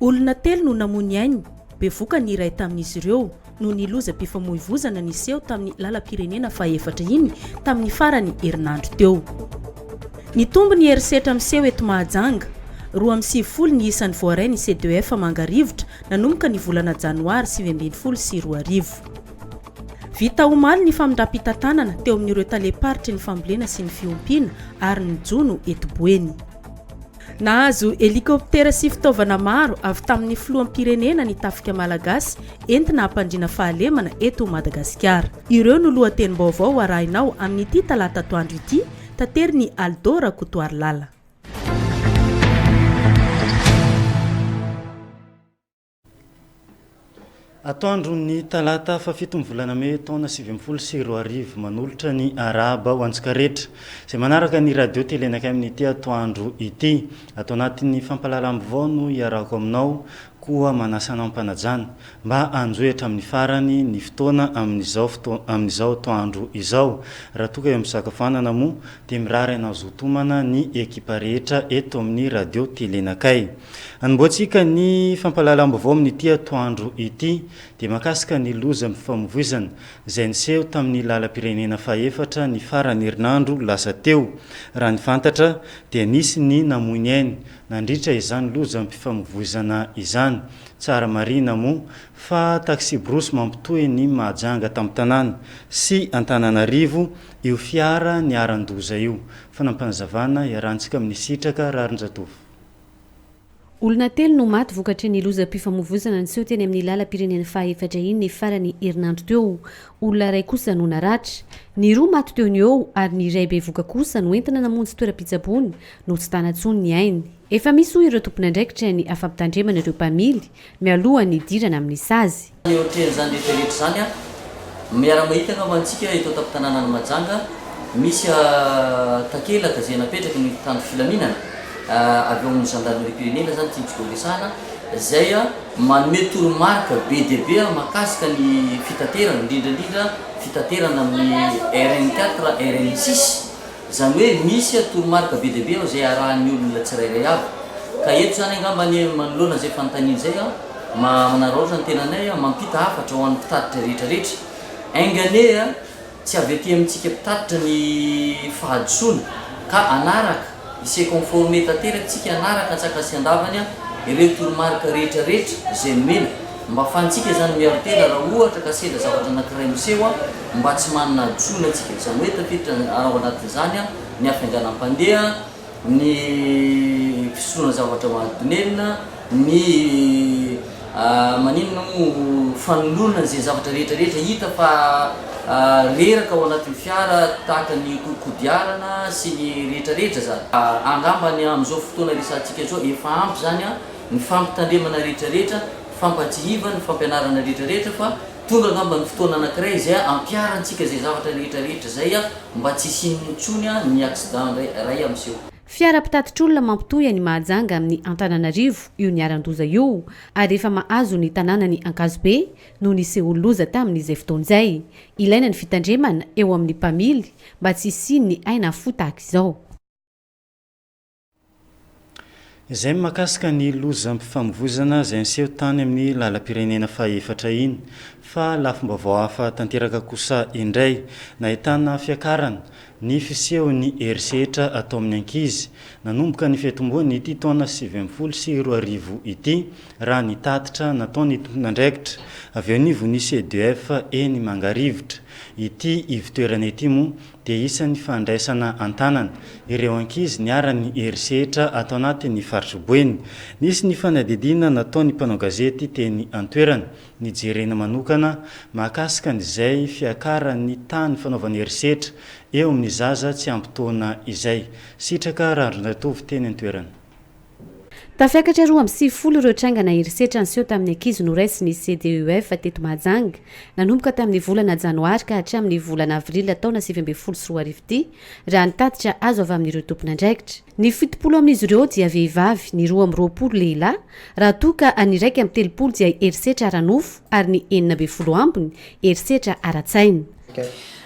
Olona telo no namony ainy bevoka ny iray tamin'izy ireo no niloza mpifamoivoizana niseho tamin'ny lalam-pirenena faefatra iny tamin'ny farany herinandro teo. Ny tombony herisetra miseho eto Mahajanga 20 ny isan'ny voarainy CDF Mangarivotra nanomboka ny volana Janoary 2024. Vita omaly ny famindram-pitantanana teo amin'ireo taleparitry ny fambolena sy ny fiompiana ary ny jono eto Boeny. Nahazo helikoptera sy fitaovana maro avy tamin'ny filoham-pirenena ny tafika malagasy entina hampandriana fahalemana eto Madagasikara. Ireo no lohatenim-baovao arahinao amin'ity talata atoandro ity, tateriny Aldora Kotoarlala. Atoandro ny talata fafito volana May taona 2024 manolotra ny araba ho antsika rehetra izay manaraka ny radio telenaka amin'ity atoandro ity. Ato anatin'ny fampalalam-bavao no iarako aminao koa manasana ampanajana mba anjoehitra amin'ny farany ny fotoana amin'izao atoandro izao. Raha toka eo misakafoanana moa dia mirary ianao zotomana ny ekipa rehetra eto amin'ny radio telenakay. Anomboantsika ny fampalalam-bavao amin'ity atoandro ity dia makasika ny loza mifamoivoizana izay niseho tamin'ny lalam-pirenena faefatra ny farany herinandro lasa teo. Raha ny fantatra dia nisy ny namony ainy nandritra izany loza mifamoivoizana izany. Tsara marina moa fa taxi brosy mampitohy ny Mahajanga tamin'ny tanàna sy Antananarivo io fiara ny arandoza io. Fanampanazavana iarahantsika amin'ny sitraka Rarinjatovo. Olona telo no maty vokatry ny lozam-pifamoivoizana niseho teny amin'ny lalam-pirenena faefatra iny ny farany herinandro teo. Olona iray kosa no naratra. Ny roa maty teo ny eo ary ny iray bevoka kosa no entina namonjy toeram-pitsaboana no tsy tanatsony ny ainy. Efa misy ireo tompon'andraikitra ny afampitandremana ireo mpamily mialoha ny dirana amin'ny sazy. Ny ohatran'izany rehetrarehetra zany miara-mahita angamba antsika eto tampon-tanànan'ny Mahajanga misy takelaka izay napetraka ny tany filaminana avy amin'ny gendarmerie pirenena zany tiantsikoresana izay manome toromarika be dia be mahakasika ny fitaterana indrindrandrindra fitaterana amin'ny RN4 RN6 izany hoe misy toromarika be dia be izay arahan'ny olona tsirairay avy. Ka eto zany angamba ny manoloana izay fanontaniana izay manararaotra ny tenanay mampita hafatra ho an'ny mpitatitra rehetrarehetra. Aingane tsy avy aty amintsika mpitatitra ny fahadisoana ka anaraka isay conforme tanteraka tsika anaraka antsaka sy andavany ireo toromarika rehetrarehetra izay nomena mba ahafahantsika zany miaro tena raha ohatra ka sendra zavatra anankiray miseho mba tsy manana drona atsika. Izany hoe tafiditra ao anatin'izany ny hafainganam-pandeha, ny fisotroana zavatra mahadonelina, ny maninona mo fanoloana izay zavatra rehetrarehetra hita fa reraka ao anatin'ny fiara tahaka ny kodiarana sy ny rehetrarehetra zany. Angambany amin'izao fotoana resantsika zao efa ampy zany ny fampitandremana rehetrarehetra, fampatsihivana, ny fampianarana rehetrarehetra fa tonga angamba ny fotoana anankiray izay ampiarantsika izay zavatra rehetrarehetra zay mba tsy hisinontsony ny accident ray amin'izao. Fiara mpitatitr'olona mampitohy ny Mahajanga amin'ny Antananarivo io ny arandoza io ary efa mahazo ny tanàna ny Ankazobe no niseho loza tamin'izay fotoan'izay. Ilaina ny fitandremana eo amin'ny mpamily mba tsy hisiny ny aina fo tahaka izao. Izay makasika ny loza mpifamoivoizana izay niseho tany amin'ny lalam-pirenena faefatra iny. Fa lafim-baovao hafa tanteraka kosa indray nahitana fiakarana ny fiseho ny herisetra atao amin'ny ankizy nanomboka ny fiatomboany ity taona 2024 ity raha ny tatitra nataony tompon'andraikitra avy eo nivo ny CDF eny Mangarivotra. Ity ivitoerana ity moa dia isan'ny fandraisana antanana ireo ankizy niara-ny herisetra atao anatin'ny faritry Boeny. Nisy ny fanadidina nataony mpanao gazety teny Antoerana nijerena manokana mahakasika an'izay fiakaran'ny tany fanaovana herisetra eo amin'ny zaza tsy ampitoana izay. Sitraka Rarinjatovo teny Antoerana. Tafiakatra 20 ireo trangana herisetra niseho tamin'ny ankizy noraisy ny CDF teto Mahajanga nanomboka tamin'ny volana Janoary ka hatramin'ny volana Avrila taona 2024 ity raha nitatitra azo avy amin'ireo tompon'andraikitra. Ny 70 amin'izy ireo dia vehivavy, ny 20 lehilahy, raha toka ny 1 dia herisetra aranofo ary ny 40 ambiny herisetra aratsaina.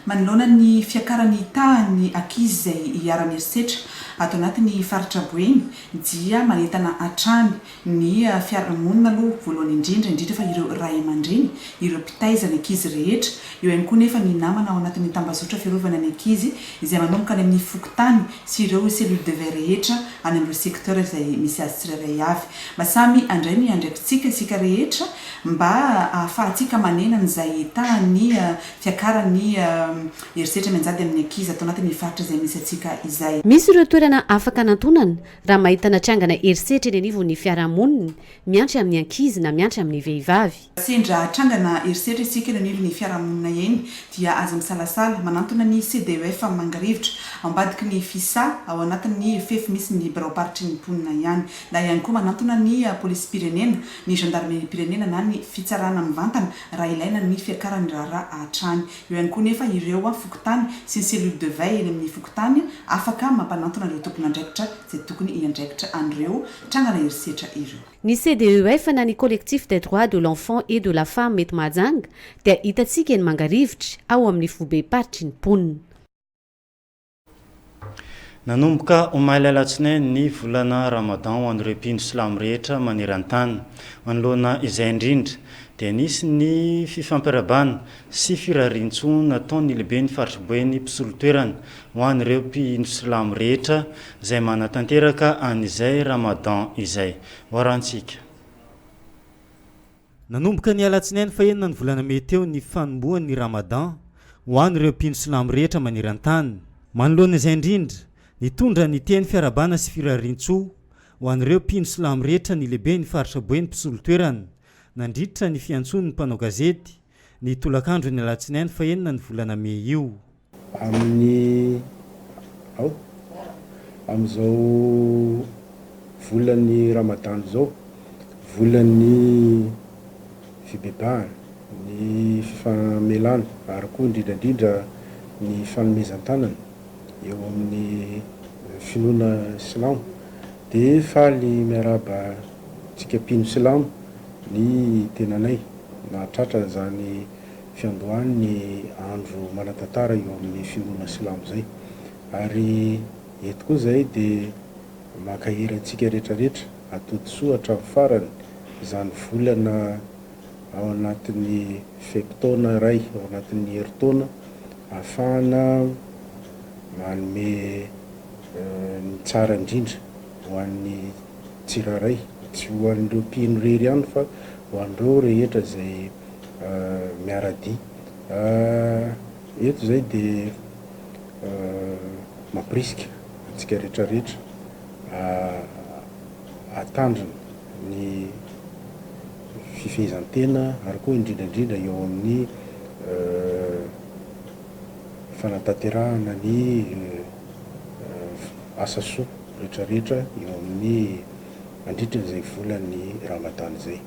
manoloana ny fiakarany tahany ankizy zay hiara-mierisetra ato anatin'ny faritra Boeny dia manentana hatrany ny fiarahamonina aloha voalohany indrindra fa ireo ray aman-dreny ireo mpitaizana ankizy rehetra eo ihany koa nefa ny namana ao anatin'ny tambazotra fiarovana ny ankizy izay manomboka any amin'ny fokotany sy ireo cellule de veille rehetra any amin'ireo secteur izay misy azy tsirairay avy mba samy andray ny andraikitsika isika rehetra mba ahafahantsika manena n'izay tahany fiakarany herisetra manjady amin'ny ankizy atao anatin'ny faritra izay misy atsika izay. Misy ireo toerana afaka nantonana raha mahita natrangana herisetra eny anivon'ny fiarahamonina miantry amin'ny ankizy na miantry amin'ny vehivavy. Sendra trangana herisetra isika eny anivon'ny fiarahamonina eny dia aza misalasala manantona ny CDEF Mangarivotra ambadiky ny FISA ao anatin'ny fefy misy ny biraoparitry ny mponina ihany na ihany koa manantona ny polisy pirenena ny gendarmerie pirenena na ny fitsarana mivantana raha ilaina ny fiakarany raharaha hatrany eo ihany koa nefa ireo fokotany sy ny cellule de veille eny amin'ny fokotany afaka mampanantona ireo tompony andraikitra zay tokony hiandraikitra an'ireo trangana herisetra ireo. Ny CDEF na ny collectif des droits de l'enfant et de la femme mety mahajanga dia hitantsika eny Mangarivotra ao amin'ny fobe-paritry ny mponina. Nanomboka omaly alatsinainy ny volana Ramadan ho an'ireo mpino silamo rehetra maneran-tany manoloana izay indrindra dia nisy ny fifampiarabana sy firarintso nataony lehibe ny faritra Boeny mpisolo toerana ho an'ireo mpino silamo rehetra izay manatanteraka an'izay Ramadan izay hoarantsika. Nanomboka ny alatsinainy fahenina ny volana May teo ny fanombohan'ny Ramadan ho an'ireo mpino silamo rehetra maneran-tany manoloana izay indrindra nitondra ny teny fiarabana sy firarintso ho an'ireo mpino silamo rehetra ny lehibe ny faritra Boeny mpisolo toerana nandritra ny fiantson'ny mpanao gazety ny tolakandro ny alatsinainy fahenina ny volana May io. Amin'ny amin'izao volan'ny Ramadan zao volan'ny fibebahana ny fifamelana ary koa indrindrandrindra ny fanomezan-tanana eo amin'ny finoana silamo dia faly miaraba tsika mpino silamo ny tenanay nahatratra zany fiandohany ny andro manatantara eo amin'ny finoana silamo zay ary eto koa zay dia makahery antsika rehetrarehetra atody soa hatramin'ny farany zany volana ao anatin'ny fepitaona ray ao anatin'ny heritaona ahafahana manome ny tsara indrindra ho an'ny tsiraray tsy ho an'ireo mpino rery ihany fa ho an'ireo rehetra zay miarady eto zay dia mampirisika antsika rehetrarehetra atandrina ny fifehezan-tena ary koa indrindrandrindra eo amin'ny fanatanterahana ny asa soa rehetrarehetra eo amin'ny andritran'izay volan'ny Ramadan zay.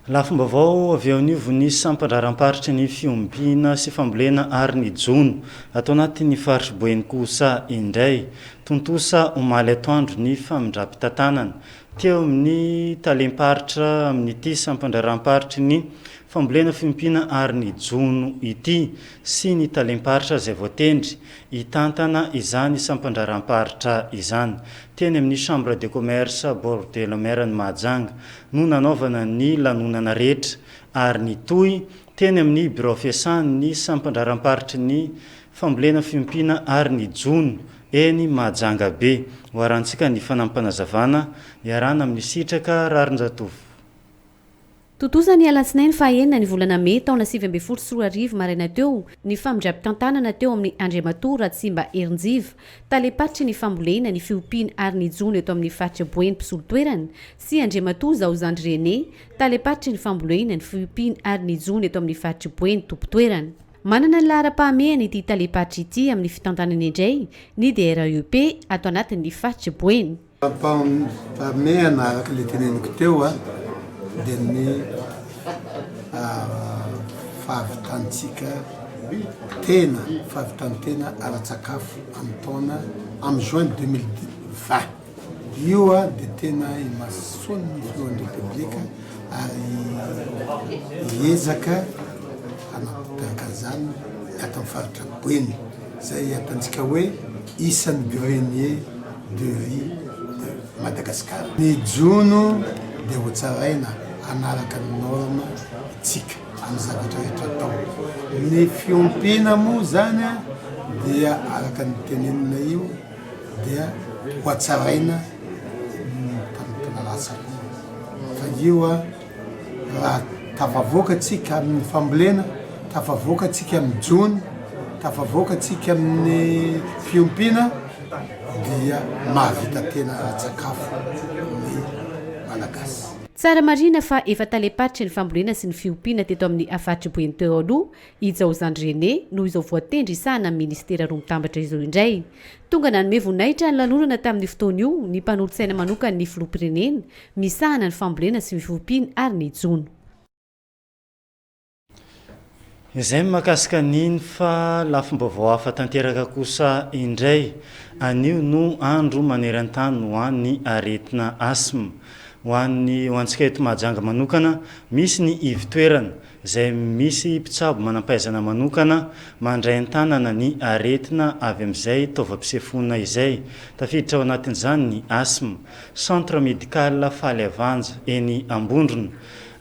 Lafomba avao avy eo an'ivo ny sampandraram-paritry ny fiompiana sy fambolena ary ny jono atao anatin'ny faritra Boeny kosa indray tontosa omaly atoandro ny famindram-pitantanana teo amin'ny talem-paritra amin'ity sampandraram-paritry ny fambolena fiompiana ary ny jono ity sy ny talem-paritra izay voatendry hitantana izany sampandraram-paritra izany teny amin'ny chambre de commerce bord de la mer ny Mahajanga no nanaovana ny lanonana rehetra ary ny toy teny amin'ny bureau fiasany ny sampandraram-paritry ny fambolena fiompiana ary ny jono eny Mahajanga be hoarantsika ny fanampanazavana iarana amin'ny sitraka rarin-jatovy. Totoza ny alatsinainy fahenina ny volana May taona 2024 maraina teo ny famindram-pitantanana teo amin'ny Andriamatora Ratsimba Erinjiva taleparitry ny fambolena ny fiompiana ary ny jono eto amin'ny faritra Boeny mpisolo toerana sy Andriamatoa Zaozandry Rene taleparitry ny fambolena ny fiompiana ary ny jono eto amin'ny faritra Boeny tompo toerana. Manana ny lahara-pahamehana ity taleparitry ity amin'ny fitantanana indray ny DREP ato anatin'ny faritra Boeny. Pahamehana araka le teneniko teo dia ny fahavitantsika tena fahavitantena ara-tsakafo amin'ny taona amin'ny juin 2020 io dia tena imasoan'ny filohan'ny republika ary hiezaka fanateraka zany atao faritra boeny zay ataontsika hoe isan'ny grenier de riz de Madagascar. Ny jono dia ho tsaraina anaraka ny norme tsika amin'ny zavatra rehetra atao. Ny fiompina moa zany dia araka ny tenenina io dia ho atsaraina mpanalasako fa io raha tafavoaka atsika amin'ny fambolena, tafavoaka atsika amin'ny jono, tafavoaka atsika amin'ny fiompina dia mahavita tena sakafo ny malagasy. Tsara marina fa efa taleparitry ny fambolena sy ny fiompiana teto amin'ny afaritry boeny teo aloha izao Zandrene noho izao voatendry isahana amin'ny ministera roa mitambatra izao indray. Tonga nanome voninahitra ny lanonana tamin'ny fotoana io ny mpanolotsaina manokana ny filoham-pirenena misahana ny fambolena sy ny fiompiana ary ny jono. Izay mahakasika niny fa lafim-baovao hafa tanteraka kosa indray anio no andro maneran-tany ho an'ny aretina asthme. Ho antsika eto Mahajanga manokana misy ny ivitoerana izay misy mpitsabo manampahaizana manokana mandray an-tanana ny aretina avy amin'izay taovam-pisefona izay tafiditra ao anatin'izany ny asthme. Centre médical Faly Avanja eny Ambondrona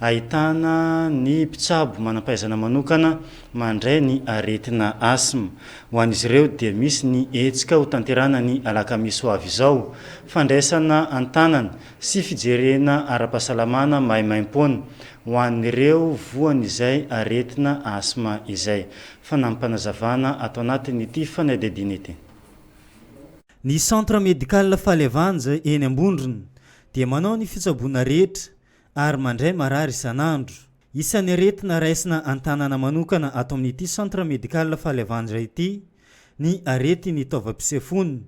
ahitana ny mpitsabo manampahaizana manokana mandray ny aretina asthme. Ho an'izy ireo dia misy ny hetsika ho tanterana ny alakamisy ho avy izao, fandraisana an-tanana sy fijerena ara-pahasalamana maimaim-poana ho an'ireo voan'izay aretina asthme izay. Fanampanazavana atao anatin'ity fanadihadiana ity. Ny centre médical Faly Avanja eny Ambondrona dia manao ny fitsaboana rehetra ary mandray marary isan'andro. Isan'ny aretina raisina an-tanana manokana ato amin'ity centre médical Faly Avanja ity ny aretiny taovam-pisefona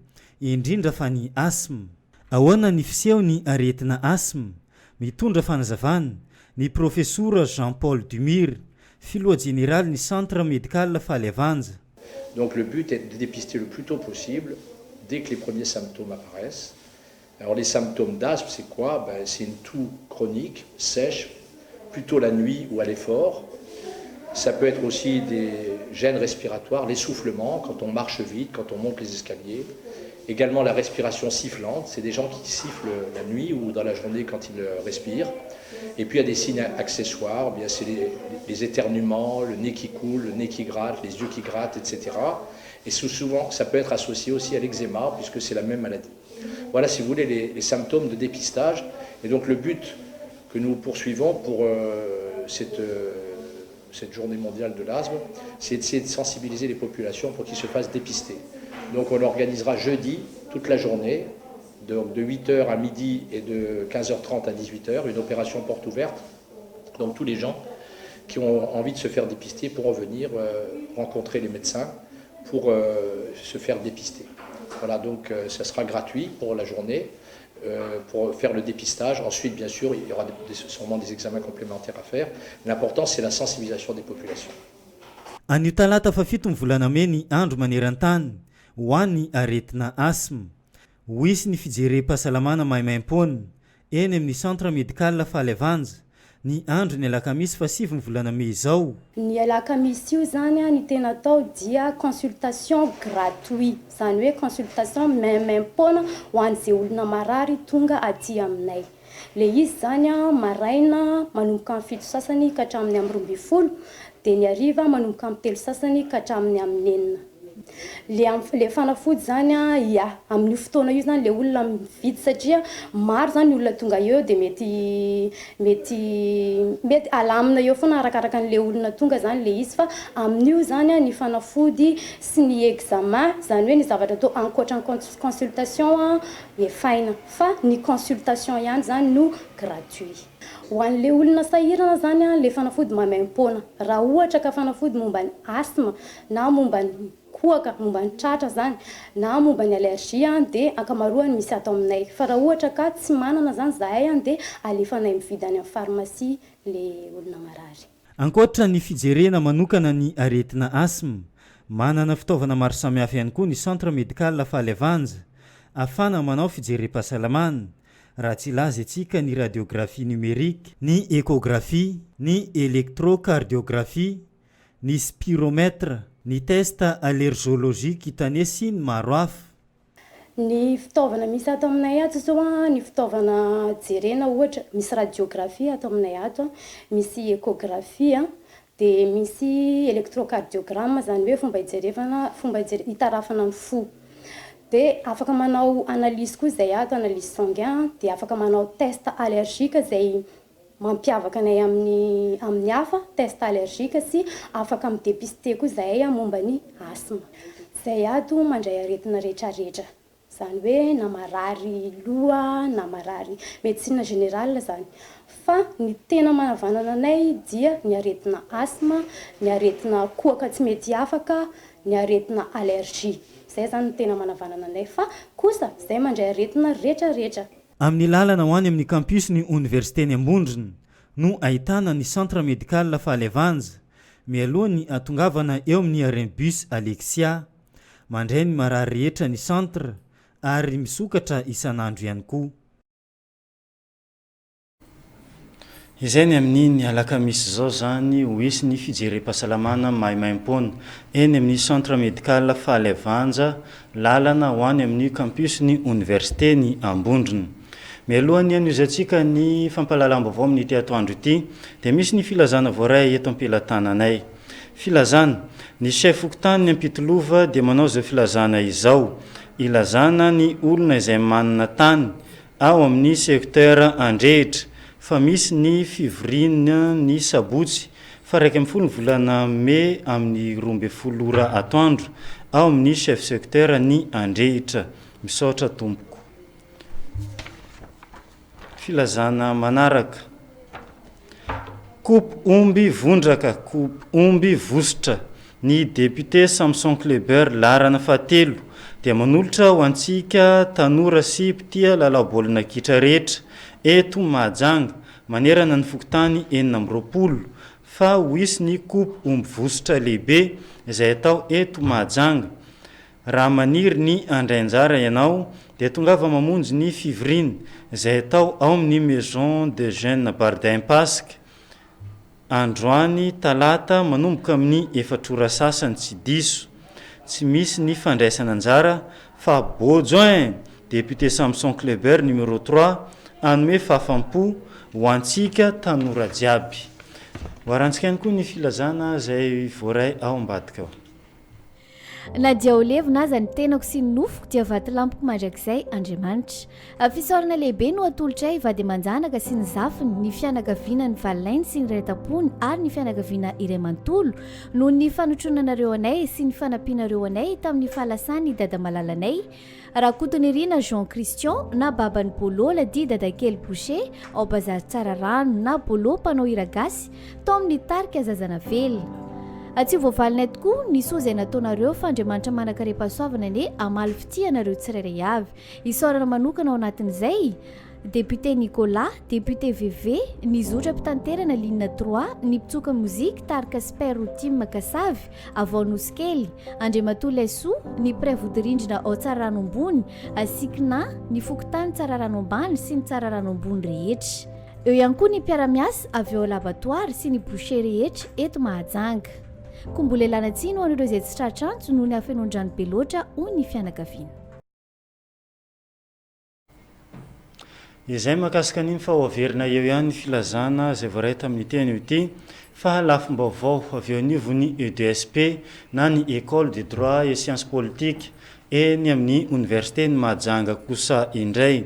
indrindra fa ny asthme. Ahoana ny fiseho ny aretina asthme? Mitondra fanazavana ny professeur Jean-Paul Dumire, filoha général ny centre médical Faly Avanja. Donc le but est de dépister le plus tôt possible dès que les premiers symptômes apparaissent. Alors les symptômes d'asthme, c'est quoi? C'est une toux chronique, sèche, plutôt la nuit ou à l'effort. Ça peut être aussi des gênes respiratoires, l'essoufflement quand on marche vite, quand on monte les escaliers. Également la respiration sifflante, c'est des gens qui sifflent la nuit ou dans la journée quand ils respirent. Et puis il y a des signes accessoires, bien c'est les éternuements, le nez qui coule, le nez qui gratte, les yeux qui grattent, etc. Et souvent ça peut être associé aussi à l'eczéma puisque c'est la même maladie. Voilà, si vous voulez, les symptômes de dépistage. Et donc le but que nous poursuivons pour cette journée mondiale de l'asthme, c'est d'essayer de sensibiliser les populations pour qu'ils se fassent dépister. Donc on organisera jeudi, toute la journée, donc de 8h à midi et de 15h30 à 18h, une opération porte ouverte. Donc tous les gens qui ont envie de se faire dépister pourront venir rencontrer les médecins pour se faire dépister. Voilà, donc ça sera gratuit pour la journée, pour faire le dépistage. Ensuite, bien sûr, il y aura sûrement des examens complémentaires à faire. L'important, c'est la sensibilisation des populations. Anio talata fa fito volana me ny andro maneran-tany ho an'ny aretina asthme. Ho isy ny fijere-pahasalamana maimaim-poana eny amin'ny centre médical Faly Avanja ny andro ny alakamisy fa 7 volana me izao. Ny alakamisy io zany ny tena atao dia consultation gratuit, zany hoe consultation maimaim-poana ho an'izay olona marary tonga aty aminay. Le izy zany maraina manomboka amin'ny 7 sasany ka hatramin'ny amin'ny 12, dia ny hariva manomboka amin'ny 3 sasany ka hatramin'ny amin'ny 4. Le fanafody zany amin'ny fotoana io zany le olona mividy satria maro zany olona tonga eo dia mety alamina eo foana arakaraka an'le olona tonga zany le izy, fa amin'io zany ny fanafody sy ny examen, zany hoe ny zavatra atao ankoatra ny consultation efaina, fa ny consultation ihany zany no gratuit. Ho an'le olona sahirana zany le fanafody maimaim-poana, raha ohatra ka fanafody momba ny asthme na momba ny kohaka, momba ny tratra zany na momba ny allergie dia ankamaroany misy ato aminay, fa raha ohatra ka tsy manana zany zahay dia alefanay mividy any amin'ny pharmacie le olona marary. Ankoatra ny fijerena manokana ny aretina asthme, manana fitaovana maro samihafa ihany koa ny centre médical Faly Avanja afana manao fijere-pahasalamana. Raha tsy laza antsika ny radiographie numérique, ny échographie, ny électrocardiographie, ny spirometre, ny testa allergologika hitane sy ny maro hafa. Ny fitaovana misy ato aminay ato zao a, ny fitaovana jerena ohatra misy radiographie ato aminay ato, misy échographie dia misy électrocardiogramme zany hoe fomba hitarafana ny fo. Dia afaka manao analyse koa zay ato, analyse sanguin, dia afaka manao test allergique zay mampiavaka anay amin'ny hafa, test allergique sy afaka midépister koa zahay momba ny asthme. Zay ato mandray aretina rehetrarehetra. Zany hoe na marary loha na marary médecine générale zany. Fa ny tena manavanana anay dia ny aretina asthme, ny aretina kohaka tsy mety afaka, ny aretina allergie. Zay zany tena manavanana anay fa kosa zay mandray aretina rehetrarehetra. Amin'ny lalana ho any amin'ny campus ny université-ny Ambondrona no ahitana ny centre médical Fahalevanja, mialoha ny atongavana eo amin'ny Arembus Alexia, mandray ny marary rehetra ny centre ary misokatra isan'andro ihany koa. Izay ny amin'ny alakamisy zao zany ho isy ny fijerim-pahasalamana maimaim-pona eny amin'ny centre médical Fahalevanja, lalana ho any amin'ny campus ny université ny Ambondrona. Mialohany an'izantsika ny fampalalam-baovao amin'ny ity atoandro ity dia misy ny filazana voaray eto am-pelatananay. Filazana ny chef fokontany ny Ampitolova dia manao izao filazana izao, ilazana ny olona izay manana tany ao amin'ny secteur Andrehitra fa misy ny fivoriana ny sabotsy fa 1 volana Mai amin'ny 12 ora atoandro ao amin'ny chef secteur ny Andrehitra. Misaotra tompoko. Filazana manaraka: coupe omby vondraka, coupe omby vosotra. Ny député Samson Kleber larana fahatelo dia manolotra ho antsika tanora sy mpitia lalao baolina kitra rehetra eto Mahajanga manerana ny fokontany 4 fa ho isy ny coupe omby vosotra lehibe izay atao eto Mahajanga. Raha maniry ny andrainjara ianao dia tongava mamonjy ny fivoriana izay atao ao amin'ny maison de jeunes Bardin Pasque androany talata manomboka amin'ny 4 ora sasany tsy diso. Tsy misy ny fandraisana anjara fa Baudouin député Samson Kleber numéro 3 anome fafampo ho antsika tanora jiaby. Hoarantsika ihany koa ny filazana izay voaray ao ambadika ao. Na dia ho levona aza ny tenako sy ny nofoko dia vaty lampoko mandrakizay Andriamanitra. Fisaorana lehibe no atolotray vady manjanaka sy ny zafiny, ny fianakaviana ny Valainy sy ny Raitapony ary ny fianakaviana iray manontolo noho ny fanotronanareo anay sy ny fanampianareo anay tamin'ny fahalasany dada malalanay Rakotony Rina Jean Christian na babany Bolo lady dada kely Boucher ao bazary tsara rano na Bolo mpanao hiragasy tao amin'ny tarika zazana vely. Atsy voavalinay tokoa ny soa izay nataonareo fa Andriamanitra manakare-pahasoavana ne amaly fitianareo tsirairay avy. Isaorana manokana ao anatin'izay député Nicolas, député VV, ny zotra mpitanterana ligne 3, ny mpitsoka mozika tarika Sperotime Makasavy, avao Noskely, Andriamatoa Laisoa, ny mpiray-vodirindrina ao Tsararano ambony, Asikina, ny fokotany Tsararano ambany sy ny Tsararano ambony rehetra. Eo ihany koa ny mpiara-miasa avy ao laboratoire sy ny boucher rehetra eto Mahajanga. Kombola ilanatsiny ho an'ireo izay tsy tratrantso noho ny hafenondrano be loatra hoy ny fianakaviana. Izay makasika an'iny fa hoaverina eo ihany ny filazana izay voaray tamin'ny teny io ity fa lafim-baovao avy eo anivo ny EDSP na ny école de droit et sciences politiques eny amin'ny université ny Mahajanga kosa indray.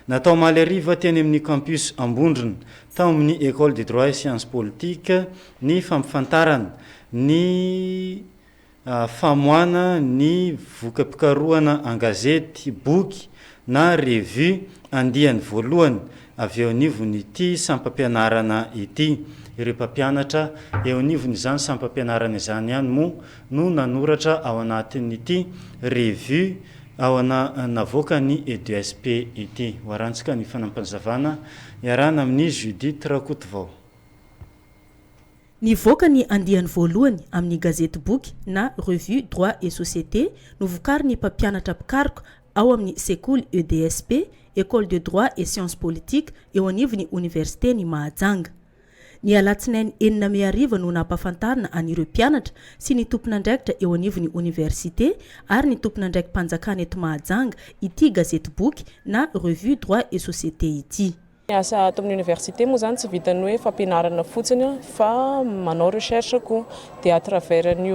Natao maly ariva teny amin'ny campus Ambondrona tao amin'ny école de droit et sciences politiques ny fampifantarana ny famoana ny vokam-pikarohana an-gazety, boky na revue andiany voalohany avy eo anivon'ity sampampianarana ity. Ireo mpampianatra eo anivon'izany sampampianarana izany ihany moa no nanoratra ao anatin'ity revue ao navoaka ny EDSP ity. Hoarantsika ny fanampanjavana iarana amin'ny Judith Rakotovao. Nivoaka ny andiany voalohany amin'ny gazety boky na revue droit et société novokary ny mpampianatra pikaroka ao amin'ny sekoly EDSP, école de droit et sciences politiques eo anivon'ny université ny Mahajanga. ny alatsinainy 4 no nampahafantarina an'ireo mpianatra sy ny tompon'andraikitra eo anivon'ny université ary ny tompon'andraiky mpanjakana eto Mahajanga ity gazety boky na revue droit et société ity. Asa ato amin'ny université moa zany tsy vitany hoe fampianarana fotsiny fa manao recherche koa dia à travers ny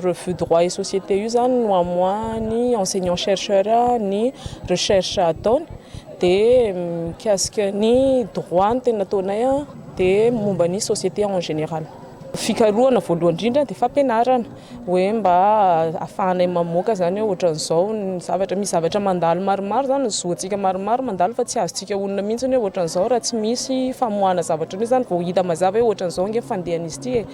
revue droit et société io zany no amoahany enseignant chercheur ny recherche ataony dia mikasika ny droit ny tena ataonay dia momba ny société en général. Fikarohana voalohany indrindra dia fampianarana hoe mba ahafahanay mamoaka zany ohatran'izao ny zavatra misy zavatra mandalo maromaro zany zoantsika maromaro mandalo fa tsy azontsika onona mihitsy hoe ohatran'izao raha tsy misy famoahana zavatra ny zany vao hita mazava hoe ohatran'izao nge fandehan'izy ity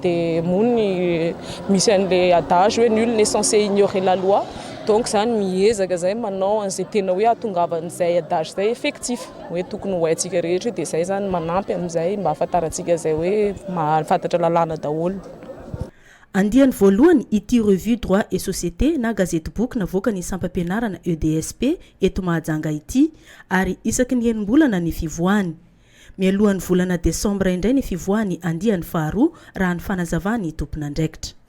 dia mony misy an'ilay adage hoe nul n'est censé ignorer la loi. Donc zany miezaka zay manao an'izay tena hoe ahatongavan'izay adage zay effectif hoe tokony ho haintsika rehetra dia zay zany manampy amin'izay mba ahafantarantsika zay hoe mahafantatra lalàna daholo. Andiany voalohany ity revue droit et société na gazety boky navoaka ny sampam-pianarana EDSP eto Mahajanga ity ary isaky ny enim-bolana ny fivoahany. Mialohan'ny volana Desambra indray ny fivoahany andiany faharoa raha ny fanazavany tompon'andraikitra.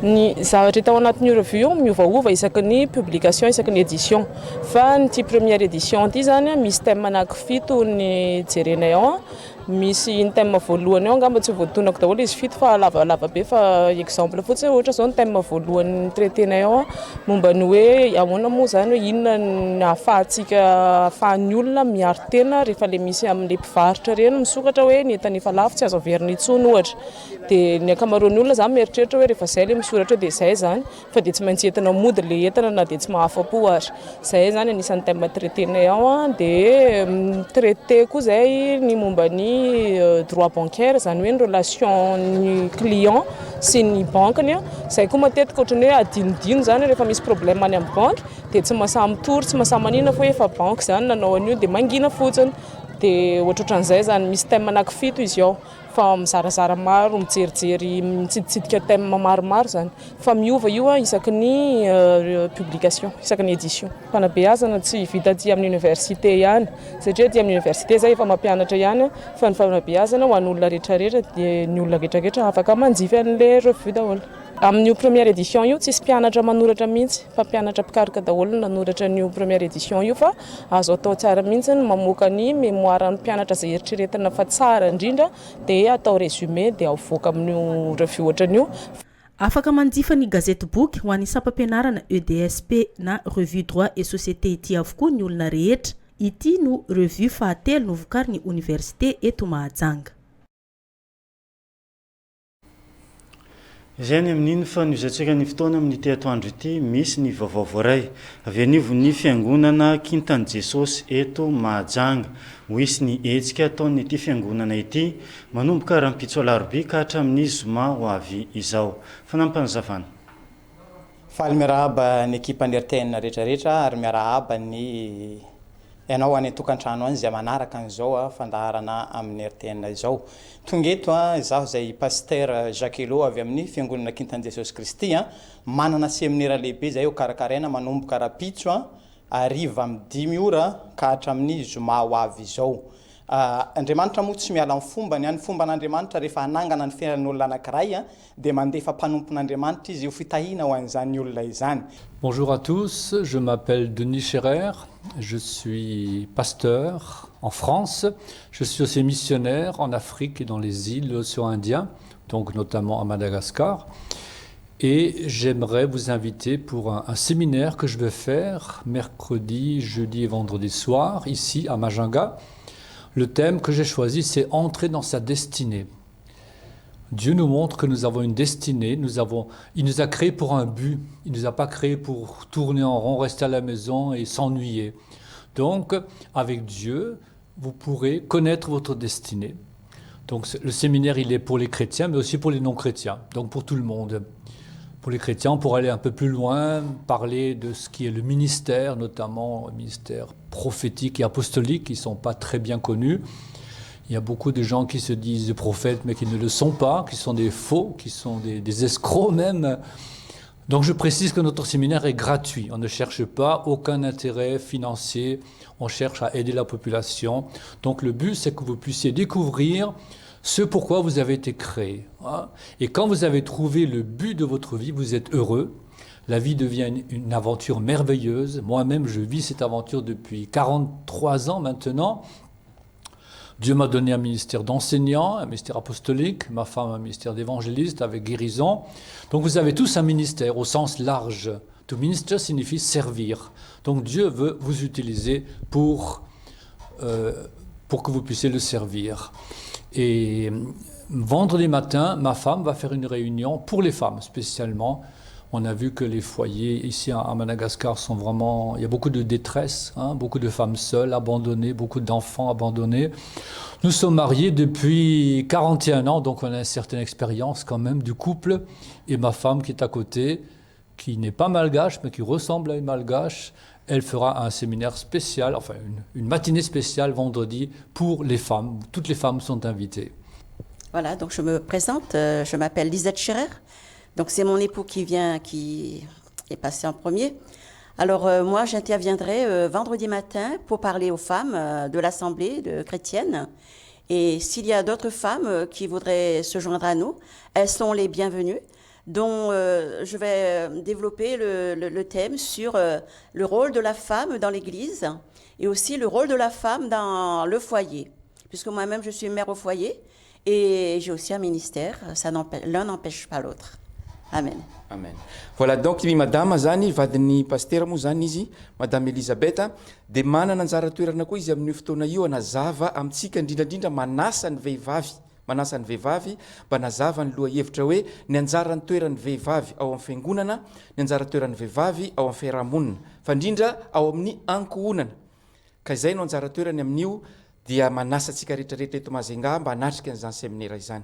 Ny zavatra hita ao anatin'ny revue io miovaova isaky ny publication isaky ny édition fa ny première édition ity zany misy thème anaky 7 ny jerenay ao misy ny thème voalohany ao angamba tsy voatonako daholo izy 7 fa lavalava be fa exemple fotsiny ohatra zao ny thème voalohany traitenay ao momba ny hoe ahoana moa zany hoe inona ny ahafahan'ny olona miaro tena rehefa le misy amin'ilay mpivarotra reny misokatra hoe ny entana efa lafo tsy azo averina intsony ohatra dia ny ankamaroan'ny olona zany mieritreritra hoe rehefa zay le misoratra dia zay zany fa dia tsy maintsy entana mody le entana na dia tsy mahafa-po ary zay zany anisan'ny thème traitenay ao dia traité koa zay ny momba ny droit bancaire zany hoe ny relation ny client sy ny bankiny zay koa matetika ohatrany hoe adinodino zany rehefa misy problème any amin'ny banky dia tsy masamy tory tsy masamy manina fa efa banky zany nanao an'io dia mangina fotsiny dia ohatrohatran'izay zany misy thème anaky 7 izy ao fa mizarazara maro mijerijery mitsiditsidika thème maromaro zany fa miova io isaky ny publication isaky ny édition fanabeazana tsy vita aty amin'ny université ihany satria aty amin'ny université zay efa mampianatra ihany fa ny fanabeazana ho an'olona rehetrarehetra dia ny olona rehetrarehetra afaka manjify an'ilay revue daholo. Amin'ny première édition io tsisy mpianatra manoratra mihitsy fa mpianatra pikaroka daholo nanoratra ny première édition io fa azo atao tsara mihitsy mamoaka ny mémoire ny mpianatra zay eritreretina fa tsara indrindra dia atao résumé dia avoaka amin'ny revue ohatran'io. Afaka manjifa ny gazety boky ho an'ny sampam-pianarana EDSP na revue droit et société ity avokoa ny olona rehetra. Ity no revue fahatelo novokariny université eto Mahajanga. Izay ny amin'iny fa nizatsika ny fotoana amin'ity atoandro ity misy ny vaovao voaray avy anivon'ny fiangonana Kintan'i Jesosy eto Mahajanga ho isy ny hetsika ataon'ity fiangonana ity manomboka rahampitso alarobia ka hatramin'ny zoma ho avy izao. Fanampanazavana. Faly miarahaba ny ekipa ny RTN rehetrarehetra ary miarahaba ny ianao any tokantrano any izay manaraka an'izao fandaharana amin'ny RTN izao. Tonga eto izaho zay pasteur Jacques Elo avy amin'ny fiangonana Kintan'i Jesosy Kristy manana séminaire lehibe zay karakaraina manomboka rapitso ariva amin'ny 5 ora ka hatramin'ny zoma ho avy izao. Andriamanitra moa tsy miala amin'ny fombany any fomban'Andriamanitra rehefa hanangana ny fiainan'olona anankiray dia mandefa mpanompon'Andriamanitra izy ho fitahina ho an'izany olona izany. Bonjour à tous, je m'appelle Denis Scherer, je suis pasteur en France, je suis aussi missionnaire en Afrique et dans les îles de l'océan Indien, donc notamment à Madagascar. Et j'aimerais vous inviter pour un séminaire que je vais faire mercredi, jeudi et vendredi soir, ici à Majanga. Le thème que j'ai choisi, c'est entrer dans sa destinée. Dieu nous montre que nous avons une destinée, il nous a créés pour un but, il ne nous a pas créés pour tourner en rond, rester à la maison et s'ennuyer. Donc, avec Dieu, vous pourrez connaître votre destinée. Donc, le séminaire, il est pour les chrétiens, mais aussi pour les non-chrétiens, donc pour tout le monde. Pour les chrétiens, on pourrait aller un peu plus loin, parler de ce qui est le ministère, notamment le ministère prophétique et apostolique, qui ne sont pas très bien connus. Il y a beaucoup de gens qui se disent prophètes, mais qui ne le sont pas, qui sont des faux, qui sont des escrocs même. Donc je précise que notre séminaire est gratuit. On ne cherche pas aucun intérêt financier, on cherche à aider la population. Donc le but, c'est que vous puissiez découvrir ce pourquoi vous avez été créé. Hein. Et quand vous avez trouvé le but de votre vie, vous êtes heureux. La vie devient une aventure merveilleuse. Moi-même, je vis cette aventure depuis 43 ans maintenant. Dieu m'a donné un ministère d'enseignant, un ministère apostolique, ma femme un ministère d'évangéliste avec guérison. Donc vous avez tous un ministère au sens large. To minister signifie servir. Donc Dieu veut vous utiliser pour que vous puissiez le servir. Et vendredi matin, ma femme va faire une réunion pour les femmes spécialement. On a vu que les foyers ici à Madagascar sont vraiment... Il y a beaucoup de détresse, hein, beaucoup de femmes seules, abandonnées, beaucoup d'enfants abandonnés. Nous sommes mariés depuis 41 ans, donc on a une certaine expérience quand même du couple. Et ma femme qui est à côté, qui n'est pas malgache, mais qui ressemble à une malgache, elle fera un séminaire spécial, enfin une matinée spéciale vendredi pour les femmes. Toutes les femmes sont invitées. Voilà, donc je me présente, je m'appelle Lisette Scherer. Donc c'est mon époux qui est passé en premier. Alors moi j'interviendrai vendredi matin pour parler aux femmes de l'Assemblée chrétienne. Et s'il y a d'autres femmes qui voudraient se joindre à nous, elles sont les bienvenues. Dont je vais développer le thème sur le rôle de la femme dans l'Église et aussi le rôle de la femme dans le foyer. Puisque moi-même je suis mère au foyer et j'ai aussi un ministère, l'un n'empêche pas l'autre. Amen. Amen. Voilà, donc i madama zany vadin'ny pasteur moa zany izy, madame Elisabeth, dia manana anjara toerana koa izy amin'io fotoana io anazava amintsika indrindrandrindra manasa ny vehivavy mba nazava ny loha hevitra hoe ny anjara ny toeran'ny vehivavy ao amin'ny fiangonana, ny anjara toeran'ny vehivavy ao amin'ny fiarahamonina, fa indrindra ao amin'ny ankohonana. Ka izay no anjara toerany amin'io dia manasa antsika rehetrarehetra eto Majunga mba hanatrika an'izany seminaire izany.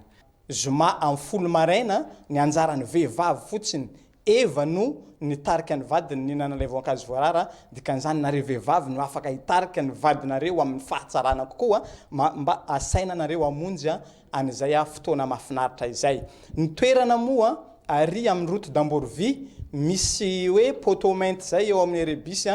Zoma amin'ny folo maraina ny anjarany vehivavy fotsiny eva no nitarika ny vadiny ninana ilay voankazo voarara dikan'izany nareo vehivavy no afaka hitarika ny vadinareo amin'ny fahatsarana kokoa mba asaina nareo amonjy an'izay fotoana mahafinaritra izay. Ny toerana moa ary amin'ny route d'Ambourvy misy hoe potomente zay eo amin'ny rebis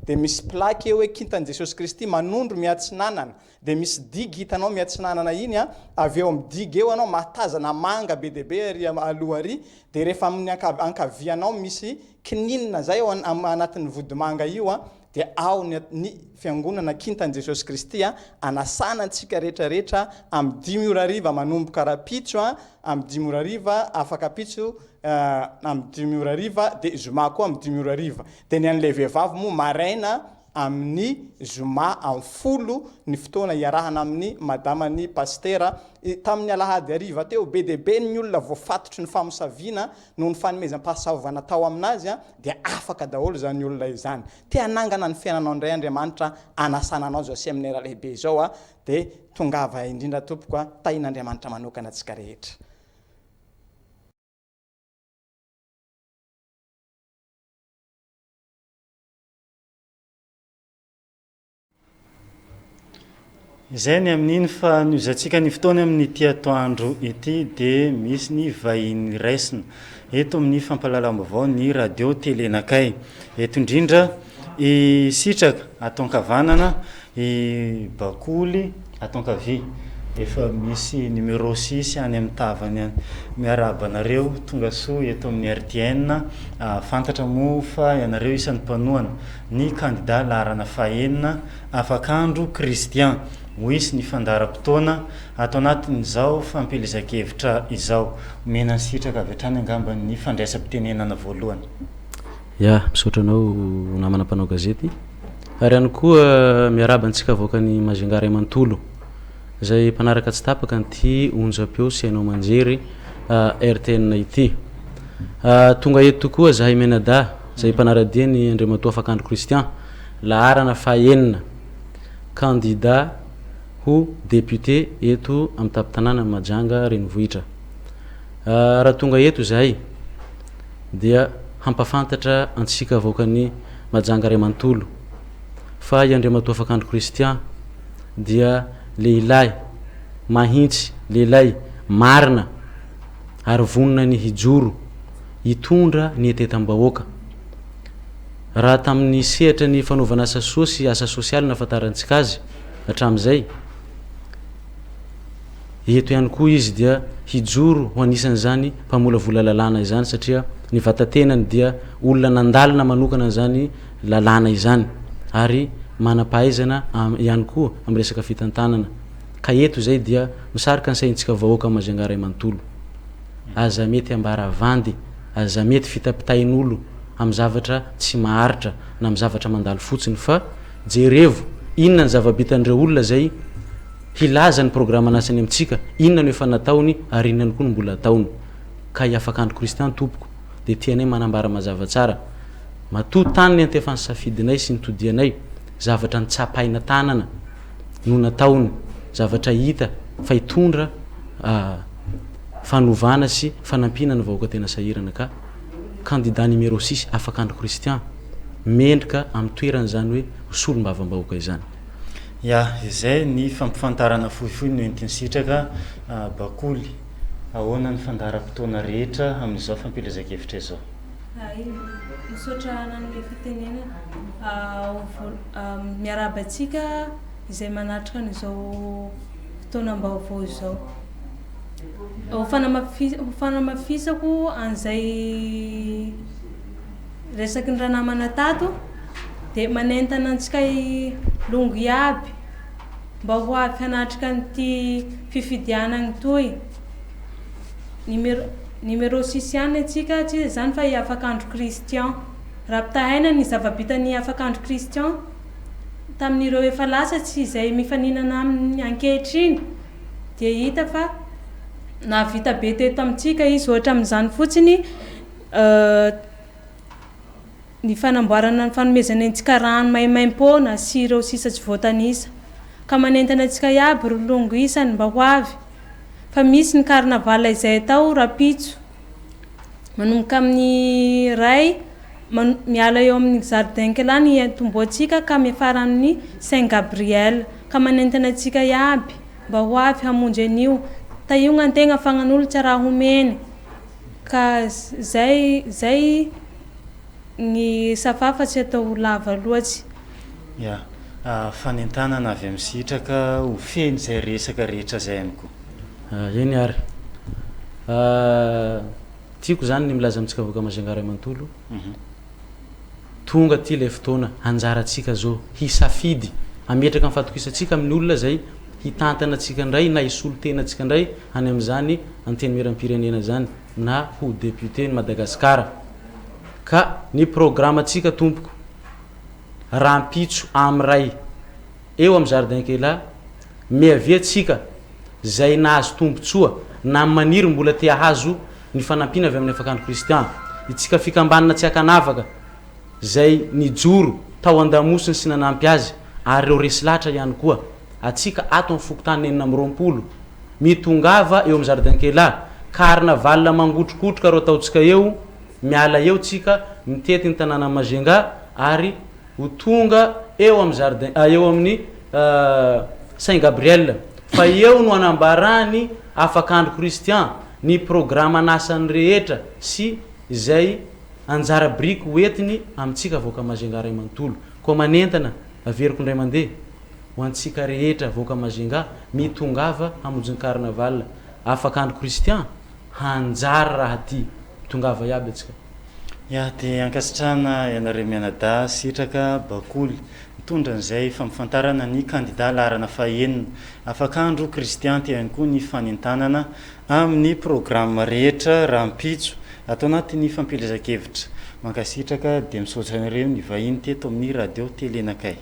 dia misy plaque eo hoe kintan'i Jesosy Kristy manondro miatsinanana dia misy digy hitanao miatsinanana iny avy eo amin'ny digy eo anao mahatazana manga be dia be ary aloha ary dia rehefa amin'ny ankavianao misy kininina zay ao anatin'ny vodimanga io dia ao ny fiangonana kintan'i Jesosy Kristy anasana antsika rehetrarehetra amin'ny 10:00 manomboka rapitso amin'ny 10:00 afaka pitso amin'ny 10:00 dia zoma koa amin'ny 10:00 dia ny an'ilay vehivavy moa maraina amin'ny zoma amin'ny folo ny fotoana iarahana amin'ny madamany pastera tamin'ny alahady ariva teo be dia be ny olona voafatotry ny famosaviana noho ny fanomezam-pahasahovana tao aminazy dia afaka daholo zany olona izany tia hanangana ny fiainanao indray Andriamanitra anasananao zao seminaire lehibe zao dia tongava indrindra tompoko tain'Andriamanitra manokana antsika rehetra. Izay ny amin'iny fa nozantsika ny fotoana amin'ity atoandro ity dia misy ny vahiny raisina eto amin'ny fampalalam-baovao ny radio telenakay eto indrindra isitraka atonkavanana bakoly atonkavy efa misy numéro 6 any amin'ny tavany miarabanareo tonga soa eto amin'ny RTN fantatra moa fa ianareo isan'ny mpanoana ny candidat laharana fahaenina afakandro Christian hoisy ny fandaram-potoana atao anatin'izao fampelezan-kevitra izao mena ny sitraka avy hatrany angamba ny fandraisam-pitenenana voalohany. Ya, misaotra anao namana mpanao gazety ary ihany koa miaraba antsika avoakany Majunga Ray Manontolo izay mpanaraka tsy tapaka nyty onjam-peo sy hainao manjery RTN ity. Tonga eto tokoa zahay Menada izay mpanaradia ny Andriamatoa Afakandro Christian laharana fahaenina candidat ho député eto amin'ny tapitanana Majunga Renivohitra. Raha tonga eto zahay dia hampafantatra antsika avoakany Majunga Ray Manontolo fa i Andriamatoa Afakandro Christian dia lehilahy mahintsy, lehilahy marina ary vonona ny hijoro hitondra ny etetam-bahoaka. Raha tamin'ny sehatra ny fanaovana asa soa sy asa sosialy nafantarantsika azy hatramin'izay eto ihany koa izy dia hijoro ho anisan'izany mpamolavola lalàna izany satria ny vatatenany dia olona nandalina manokana zany lalàna izany ary manam-pahaizana ihany koa amin'ny resaka fitantanana ka eto zay dia misarika ny saintsika vahoaka Majunga manontolo aza mety ambara vandy aza mety fitapitain'olo amin'ny zavatra tsy maharitra na amin'ny zavatra mandalo fotsiny fa jerevo inona ny zava-bitandreo olona zay hilaza ny programa nasany amintsika inona ny efa nataony ary inona ny koa ny mbola ataony ka hiafakandro kristian tompoko dia tianay manambara mazava tsara matoa-tany ny antefany safidinay sy nitodianay zavatra ny tsapaina tanana no nataony zavatra hita fa hitondra fanovana sy fanampina ny vahoaka tena sahirana ka candidat numéro 6 afakandro kristian mendrika amin'ny toerana zany hoe solom-bavambahoaka izany ya izay ny fampifantarana fohifohy no entiny sitraka bakoly ahoana ny fandaharam-potoana rehetra amin'izao fampilazan-kevitra izao misaotra nan'le fitenenana miarabantsika izay manatrika n'izao fotoanam-baovao izao fanamafisako an'izay resaky ny ranamana tato dia manentana antsika longo iaby mba ho avy hanatrika nyty fifidianany toy numéro 6 ihany atsika tsy zany fa hiafakandro kristian raha pitahaina ny zava-bitany afakandro kristian tamin'ireo efa lasa tsy izay mifaninana amin'ny ankehitriny dia hita fa na vita be teto amintsika izy ohatra amin'izany fotsiny ny fanamboarana ny fanomezana antsika rano maimaim-pona sy ireo sisa tsy voatanisa ka manentana antsika iaby ro longo isany mba ho avy fa misy ny karnavala izay atao rapitso manomboka amin'ny ray miala eo amin'ny jardin kela ny tomboantsika ka miafaran'ny Saint Gabriel ka manentana antsika iaby mba ho avy hamonjy an'io taiogna an-tegna fagnan'olo tsy raha homeny ka zay ny safafa tsy atao lava loatsy ya fanentanana avy amin'ny sitraka ho feny zay resaka rehetra zay ihany koa eny ary tiako zany ny milaza amintsika vahoaka Majunga manontolo tonga ty le fotoana anjaratsika zao hisafidy ametraka amin'ny fatokisantsika amin'ny olona zay hitantana atsika ndray na hisolo tena atsika ndray any amin'izany anteny miram-pirenena zany na ho député ny Madagasikara ka ny programme atsika tompoko rampitso amiray eo amin'ny jardin kela miaviatsika zay nahazo tombotsoa na maniry mbola te hahazo ny fanampina avy amin'ny afakandro kristian itsika fikambanana tsy akanavaka zay nijoro tao andamosiny sy nanampy azy ary reo resy latra ihany koa atsika ato amin'ny fokotany 420 mitongava eo amin'ny jardin kela karnaval mangotrokotroka ro ataotsika eo miala eo tsika mitety ny tanàna Majunga ary ho tonga eo amin'ny jardin eo amin'ny Saint Gabriel fa eo no anambarany afakandro kristian ny programme nasany rehetra sy izay anjara briky hoentiny amintsika vahoaka Majunga manontolo koa manentana averiko indray mandeha ho antsika rehetra vahoaka Majunga mitongava hamonjy ny carnaval afakandro kristian hanjara raha ty tongava iaby atsika ya dia ankasitrana ianareo mianada sitraka bakoly mitondra an'izay fampifantarana ny candidat laharana fahenina afakandro kristian ty ihany koa ny fanentanana amin'ny programme rehetra rampitso atao anatin'ny fampilazan-kevitra mankasitraka dia misaotra anareo ny vahiny teto amin'ny radio telenakay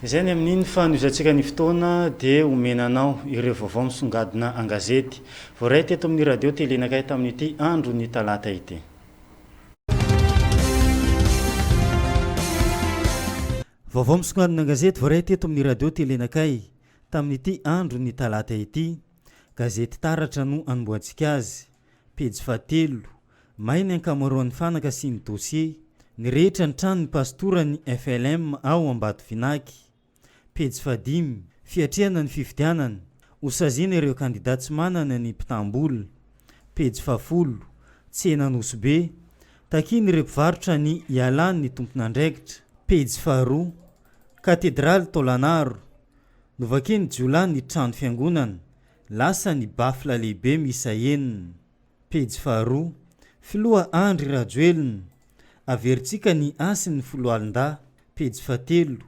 izay ny amin'iny fanozantsika ny fotoana dia omenanao ireo vaovao misongadina an-gazety voaray teto amin'ny radio telenakay tamin'ity andro ny talata ity vaovao misongadina an-gazety voaray teto amin'ny radio telenakay tamin'ity andro ny talata ity gazety taratra no anomboantsika azy pejy 7 mainy ankamaroan'ny fanaka sy ny dossier ny rehetra ny trano ny pastora ny FLM ao Ambato Finaky pejy 5 fiatriana ny fifidianana osazina ireo kandidat tsy manana ny mpitambola pejy 10 tsena Nosbe takiny ireo mpivarotra ny ialany ny tompon'andraikitra pejy 2 katedraly Tolanaro novakiny jiolany ny trano fiangonana lasa ny bafla lehibe misa enina. Pejy faharoa, filoha Andry Rajoelina averintsika ny asin'ny foloalin-da. Pejy fahatelo,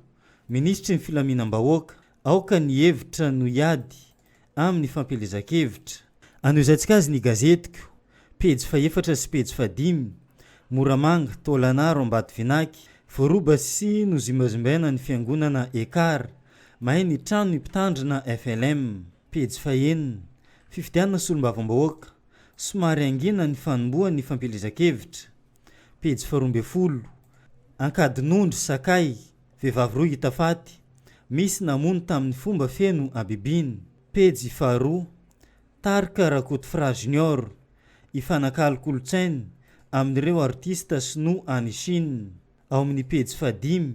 ministry ny filaminam-bahoaka aoka ny hevitra no iady amin'ny fampelezan-kevitra. Anozaintsika azy ny gazetiko. Pejy faefatra sy pejy fahadimy, Moramanga Tôlanaro Ambatovinaki voaroba sy nozimazimbaina ny fiangonana Ekara mahay ny trano ny mpitandrina FLM. Pejy fahenina, fifidianana solombavam-bahoaka somary angina ny fanombohan'ny fampelezan-kevitra. Pejy faharoambinifolo, Ankadinondry Sakay vehivavy roa hita faty misy namono tamin'ny fomba feno abibiny. Pejy faharoa, Tarika Rakotovra Junior ifanakalo kolotsainy amin'ireo artista sinoa any Chine. Ao amin'ny pejy fahadimy,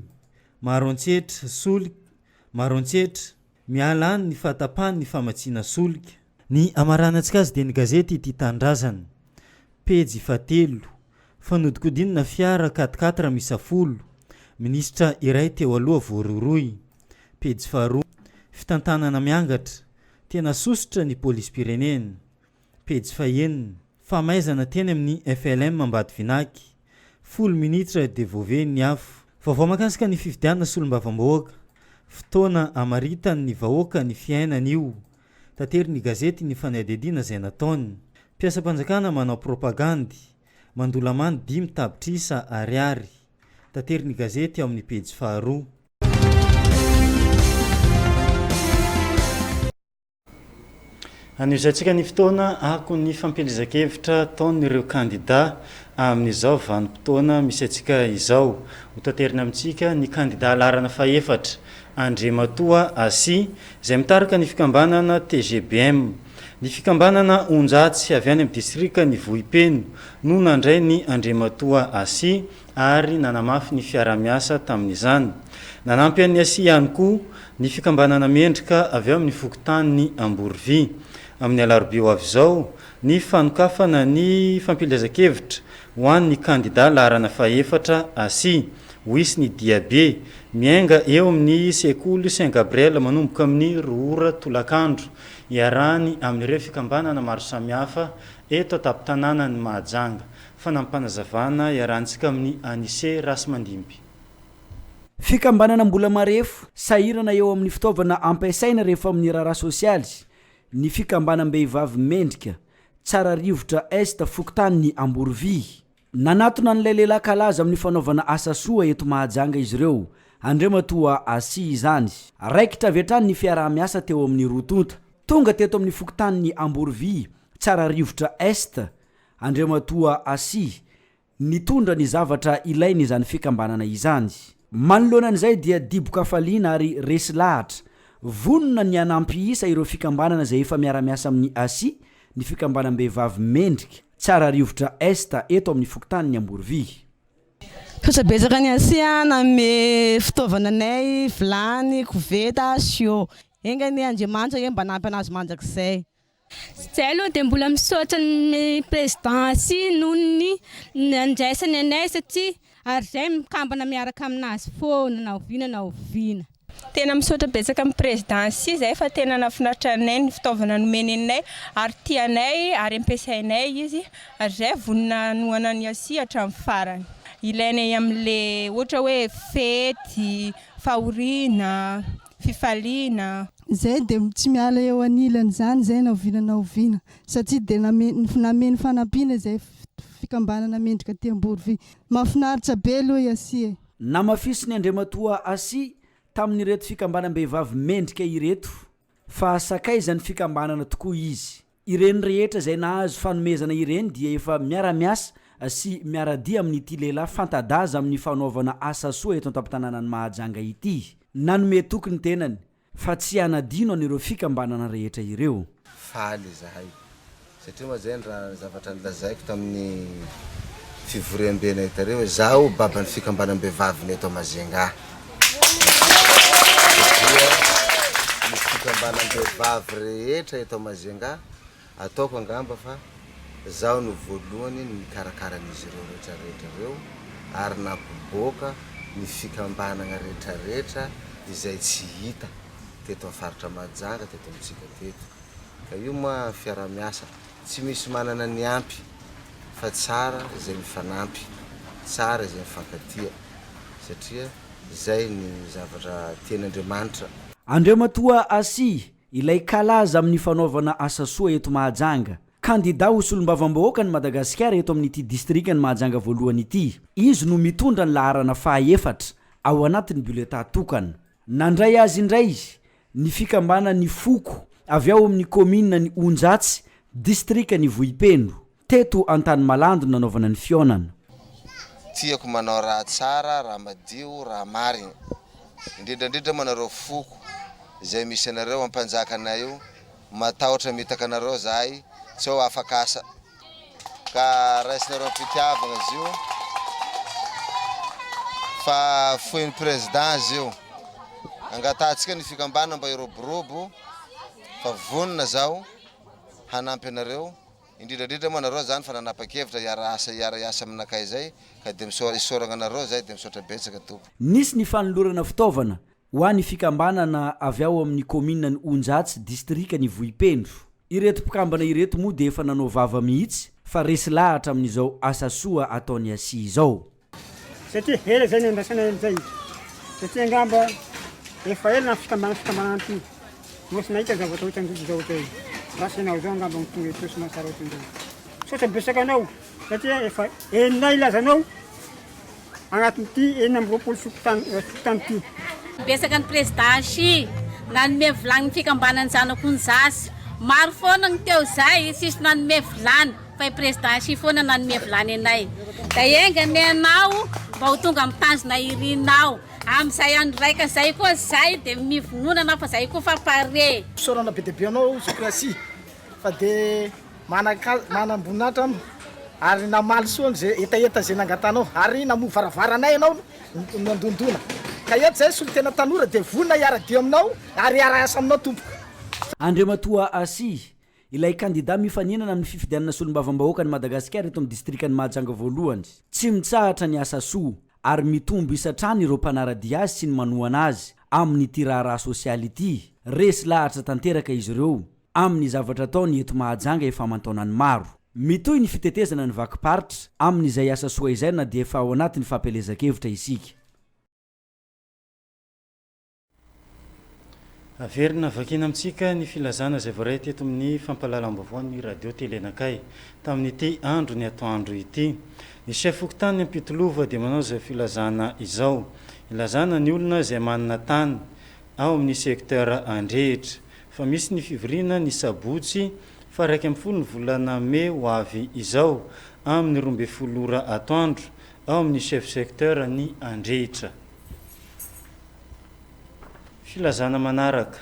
Maroantsetra solika Maroantsetra miala any ny fahatapahany ny famatsiana solika. Ny amaranantsika azy dia ny gazety Tia Tanindrazana. Pejy fahatelo, fanodikodinina fiara 4x4 misafolo ministra iray teo aloha voaroroy. Pejy faharoa, fitantanana miangatra tena sosotra ny polisy-pirenena. Pejy fahenina, famaizana teny amin'ny FLM Ambatovinaki 10 minitra devove ny afo. Vaovao makasika ny fifidianana solombavam-bahoaka, fotoana amaritany ny vahoaka ny fiainana io. Tatery ny gazety ny fanadihadiana izay nataony. Mpiasam-panjakana manao propagandy mandolamany 5 tapitrisa ariary. Tatery ny gazety ao amin'ny pejy faharoa. Anizaintsika ny fotoana ako ny fampelezan-kevitra ataon'ireo kandida amin'izao vanim-potoana misy antsika izao. Hotaterina amintsika ny kandida larana faefatra Andriamatoa Asy izay mitarika ny fikambanana TGBM. Ny fikambanana Onjatsy avy any amin'ny distrika ny Vohipeno no nandray ny Andriamatoa Asy ary nanamafy ny fiara-miasa tamin'izany. Nanampy an'ny Asy ihany koa ny fikambanana Mendrika avy ao amin'ny Fokontany ny Amborovy. Amin'ny alarobia ho avy izao ny fanokafana ny fampelezan-kevitra ho an'ny kandida larana faefatra Asy ho isy ny Diabe miainga eo amin'ny sekoly Saint Gabriel manomboka amin'ny 2 ora tolakandro iarahany amin'ireo fikambanana maro samihafa eto an-tampon-tanàna ny Mahajanga. Fanampanazavana iarahantsika amin'ny Anise Rasimandimby. Fikambanana mbola marefo sahirana eo amin'ny fitaovana ampiasaina rehefa amin'ny raharaha sosialy. Ny fikambanam-behivavy Mendrika tsara rivotra Est Fokontany ny Amborovy nanatona n'ilay lehilahy kalaza amin'ny fanaovana asa soa eto Mahajanga izy ireo. Andriamatoa Asy izany raikitra avy hatrany ny fiarah-miasa teo amin'ny rotonta tonga teto amin'ny Fokontany ny Amborovy tsara rivotra Est. Andriamatoa Asy nitondra ny zavatra ilainy izany fikambanana izany. Manoloanan'izay dia diboka faliana ary resy lahatra vonona ny anampy isa ireo fikambanana izay efa miara-miasa amin'ny Asy ny fikambanam-behivavy Mendrika tsara rivotra Est eto amin'ny Fokontany ny Amborovy. Betsaka ny Asy nanome fitaovananay vilany koveta sio engany Andriamanitra mba nampy anazy mandrakizay. Zay aloha dia mbola misaotra ny président Asy noho ny andraisany anay satria ary zay mikambana miaraka aminazy foana na oviana na oviana. Tena misaotra betsaka amin'ny président Asy zay fa tena nafinaritra anay ny fitaovana nomeny anay ary tianay ary ampiasainay izy ary zay vonina noana ny Asy hatramin'ny farany. Ilainay amin'le ohatra hoe fety, fahoriana, fifaliana. Zay dia tsy miala eo anilany zany zay na oviana satria dia nameny fanampiana zay fikambanana Mendrika ty Amborovy. Mahafinaritra be aloha Asy. Namafisiny Andriamatoa Asy tamin'ireto fikambanam-behivavy Mendrika ireto fa sakaizany fikambanana tokoa izy. Ireny rehetra izay nahazo fanomezana ireny dia efa miara-miasa sy miaradia amin'ity lehilahy fantadaza amin'ny fanaovana asa soa eto an-tampon-tanàna ny Mahajanga ity. Nanome tokony tenany fa tsy anadino an'ireo fikambanana rehetra ireo. Faly zahay satria moa zay raha zavatra nilazaiko tamin'ny fivoriam-bena itareo zaho baban'ny fikambanam-behivavy eto Mahajanga. Ny fikambanam-behivavy rehetra eto Mahajanga ataoko angamba fa zaho no voalohany ny karakaran'izy ireo rehetrarehetra ireo ary nampiboaka ny fikambanana rehetrarehetra izay tsy hita teto amin'ny faritra Mahajanga teto amintsika teto. ka io moa fiara-miasa tsy misy manana ny ampy fa tsara zay mifanampy, tsara zay mifankatia satria zay ny zavatra tian'Andriamanitra. Andriamatoa Asi ilay kalaza amin'ny fanaovana asa soa eto Mahajanga, kandida ho solombavam-bahoaka ny Madagasikara eto amin'ity distrikany Mahajanga voalohany ity. Izy no mitondra ny laharana 4 ao anatin'ny bulletin tokana. Nandray azy indray ny fikambana ny foko avy ao amin'ny commune ny Onjatsy, distrikany Vohipendo, teto Antany Malando nanaovana ny fionana. Tiako manao raha tsara, raha madio, raha marina. Indrindrandrindra manareo foko zay misy anareo ampanjaka anay io, matahotra mitaka anareo zahay tsy ho afakasa. Ka raisinareo mpitiavana izy io fa foin'ny président izy io. Angatatsika ny fikambana mba iroborobo fa vonina zao hanampy anareo. Indrindrandrindra manareo zany fa nanapa-kevitra iara-iasa aminakay zay ka de misoragna anareo zay de misaotra betsaka tompo. Nisy ny fanolorana fitaovana ho an'ny fikambanana avy ao amin'ny commune ny Onjatsy, distrikany Vohipendo. Ireto mpikambana ireto moa de efa nanao vava mihitsy fa resy lahatra amin'izao asa soa ataony Asi izao. Satria hela zay ny andrasana zay. Satria angamba efa ela na fikambana ty. Mos nahita zavatra ohatran'izao zao zay. Rasinao zao angamba mitonga eto sy masara ohatran'izao. Sotra besaka anao satria efa enina ilazanao agnatin'ity 4 fokotany ty. Besaka ny président Asi nanome vilany fikambanany zanako ny zasy. Maro foana ny teo zay sisy nanome vilany fa président Asi foana nanome vilany anay. Da engany anao mba ho tonga mitanjona irinao. Am'izay andro raika zay koa zay de mivononana fa zay koa fa pare. Sorana be debe anao Asi fa de manamboninahitra ary namaly soa zay etaeta zay nangatanao ary namoa varavaranay anao nandondona. Ka eto zay solo tena tanora de vonina iara-dio aminao ary iara-asa aminao tompoka. Andriamatoa Asi ilay kandida mifaninana amin'ny fifidianana solombavam-bahoaka ny Madagasikara eto amin'ny distrikany Mahajanga voalohany. Tsy mitsahatra ny asa soa ary mitombo isatrany ireo mpanarady azy sy ny manohana azy amin'ny tirara sosialy ity. Resy lahatra tanteraka izy ireo amin'ny zavatra ataony eto Mahajanga efa amantaonany maro. Mitoy ny fitetezana ny vakiparitra amin'izay asa soa izay na dia efa ao anatin'ny fampelezan-kevitra isika. Averina vakina amintsika ny filazana izay voaray teto amin'ny fampahalalam-baovao ny radio telenakay tamin'ity andro ny atoandro ity. Ny chef fokontany Ampitolova dia manao izay filazana izao. Ilazana ny olona izay manana tany ao amin'ny sekteur Andrehitra. Fa misy ny fivoriana ny sabotsy fa 1 volana May ho avy izao amin'ny 12 ora atoandro ao amin'ny chef secteur ny Andrehitra. Filazana manaraka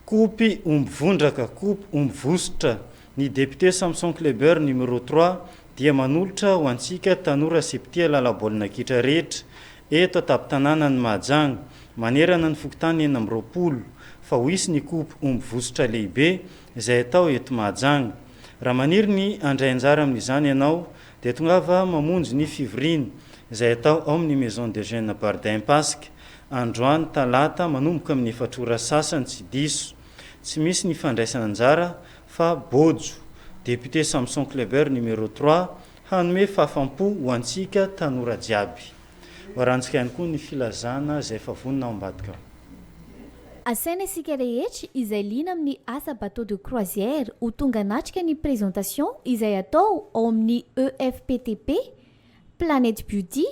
kopy ombivondraka kopy ombivositra ny député Samson Kleber numéro 3 dia manolotra ho antsika tanora septia lalabolina kitra rehetra eto atapy-tanàna ny Mahajanga manerana ny fokontany 20 fa ho isy ny kopy ombivositra lehibe izay atao eto Mahajanga. Raha maniry ny andray anjara amin'izany ianao dia tongava mamonjy ny fivoriana izay atao ao amin'ny maison de jeune Bardin Pasque androany talata manomboka amin'ny 4 ora sasany tsy diso. Tsy misy ny fandraisana anjara fa bojo député Samson Kleber numéro 3 hanome fahafampo ho antsika tanora jiaby. Varantsika ihany koa ny filazana izay efa vonina ao ambadika. Asaina isika rehetra izay liana amin'ny asa bateau de croisière ho tonga natrika ny présentation izay atao ao amin'ny EFPTP Planète Beauty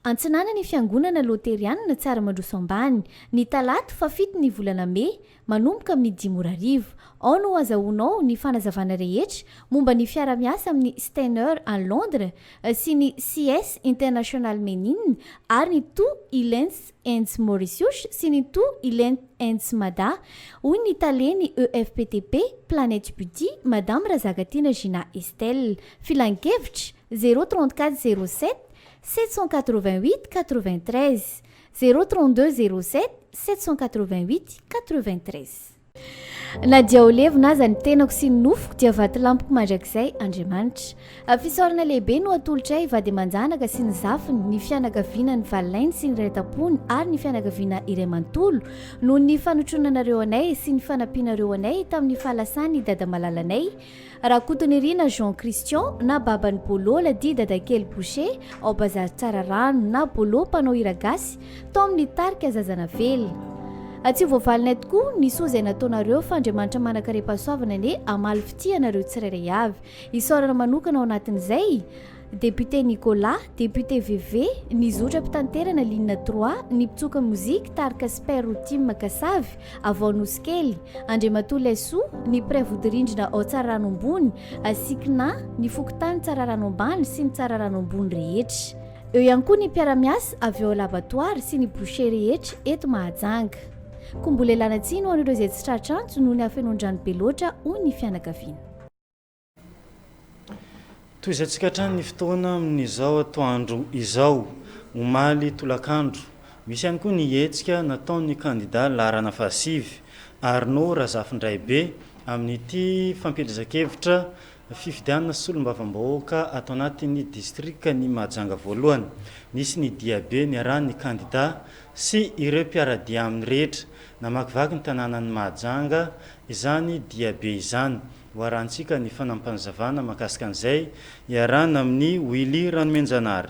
antsinana ny fiangonana loteriana tsara mandroso ambany ny talato fa 7 ny volana May manomboka amin'ny 10 ora arivo. Ao no azahoanao ny fanazavana rehetra momba ny fiara-miasa amin'ny Steiner en Londres sy ny CS International Menine ary ny To Ilens and Mauritius sy ny To Ilens and Mada hoy ny taleny EFPTP Planète Beauty Madame Razagatina Gina Estelle. Filan-kevitra 034 07 788 93 032 07 788 93. na dia ho levina aza ny tenako sy ny nofoko dia vaty lampoko mandrakizay Andriamanitra. Fisaorana lehibe no atolotray vady manjanaka sy ny zafiny ny fianakaviana ny valinainy sy ny raitapony ary ny fianakaviana iray manontolo noho ny fanotronanareo anay sy ny fanampianareo anay tamin'ny fahalasany dada malalanay raha kotonirina Jean Christian na babany Bolo lady dada kely Boucher ao bazary tsara rano na Bolo mpanao hiragasy tao amin'ny tarika zazana vely. Tsy voavalinay tokoa ny soa izay nataonareo fa Andriamanitra manakare-pahasoavana ane amaly fitianareo tsirairay avy. Isaorana manokana ao anatin'izay député Nicolas, député VV, ny zotra mpitanterana ligne 3, ny mpitsoka mozika tarika Speroutim Makasavy, avao Noskely, Andriamatoa Laisoa, ny mpiray-vodirindrina ao Tsararano ambony, Asikina, ny fokotany Tsararano ambany sy ny Tsararano ambony rehetra. Eo ihany koa ny mpiara-miasa avy ao laboratoire sy ny boucher rehetra eto Mahajanga. Kombola elanatsiny ho an'ireo izay tsy tratrantso noho ny hafenondrano be loatra hoy ny fianakaviana. Toy izay tsika hatrany ny fotoana amin'izao atoandro izao omaly tolakandro. Misy ihany koa ny hetsika nataon'ny kandida Larana Fasivy Arnaud Razafindraibe amin'ity fampielezan-kevitra fifidianana sy solombavam-bahoaka atao anatin'ny distrika ny Mahajanga voalohany. Nisy ny diabe ny arahany kandida sy ireo mpiaradia amin'ny rehetra namakivaky ny tanànan'ny Mahajanga izany diabe izany. Hoarantsika ny fanampanazavana makasika an'izay iarana amin'ny Willy Ranomenjanary.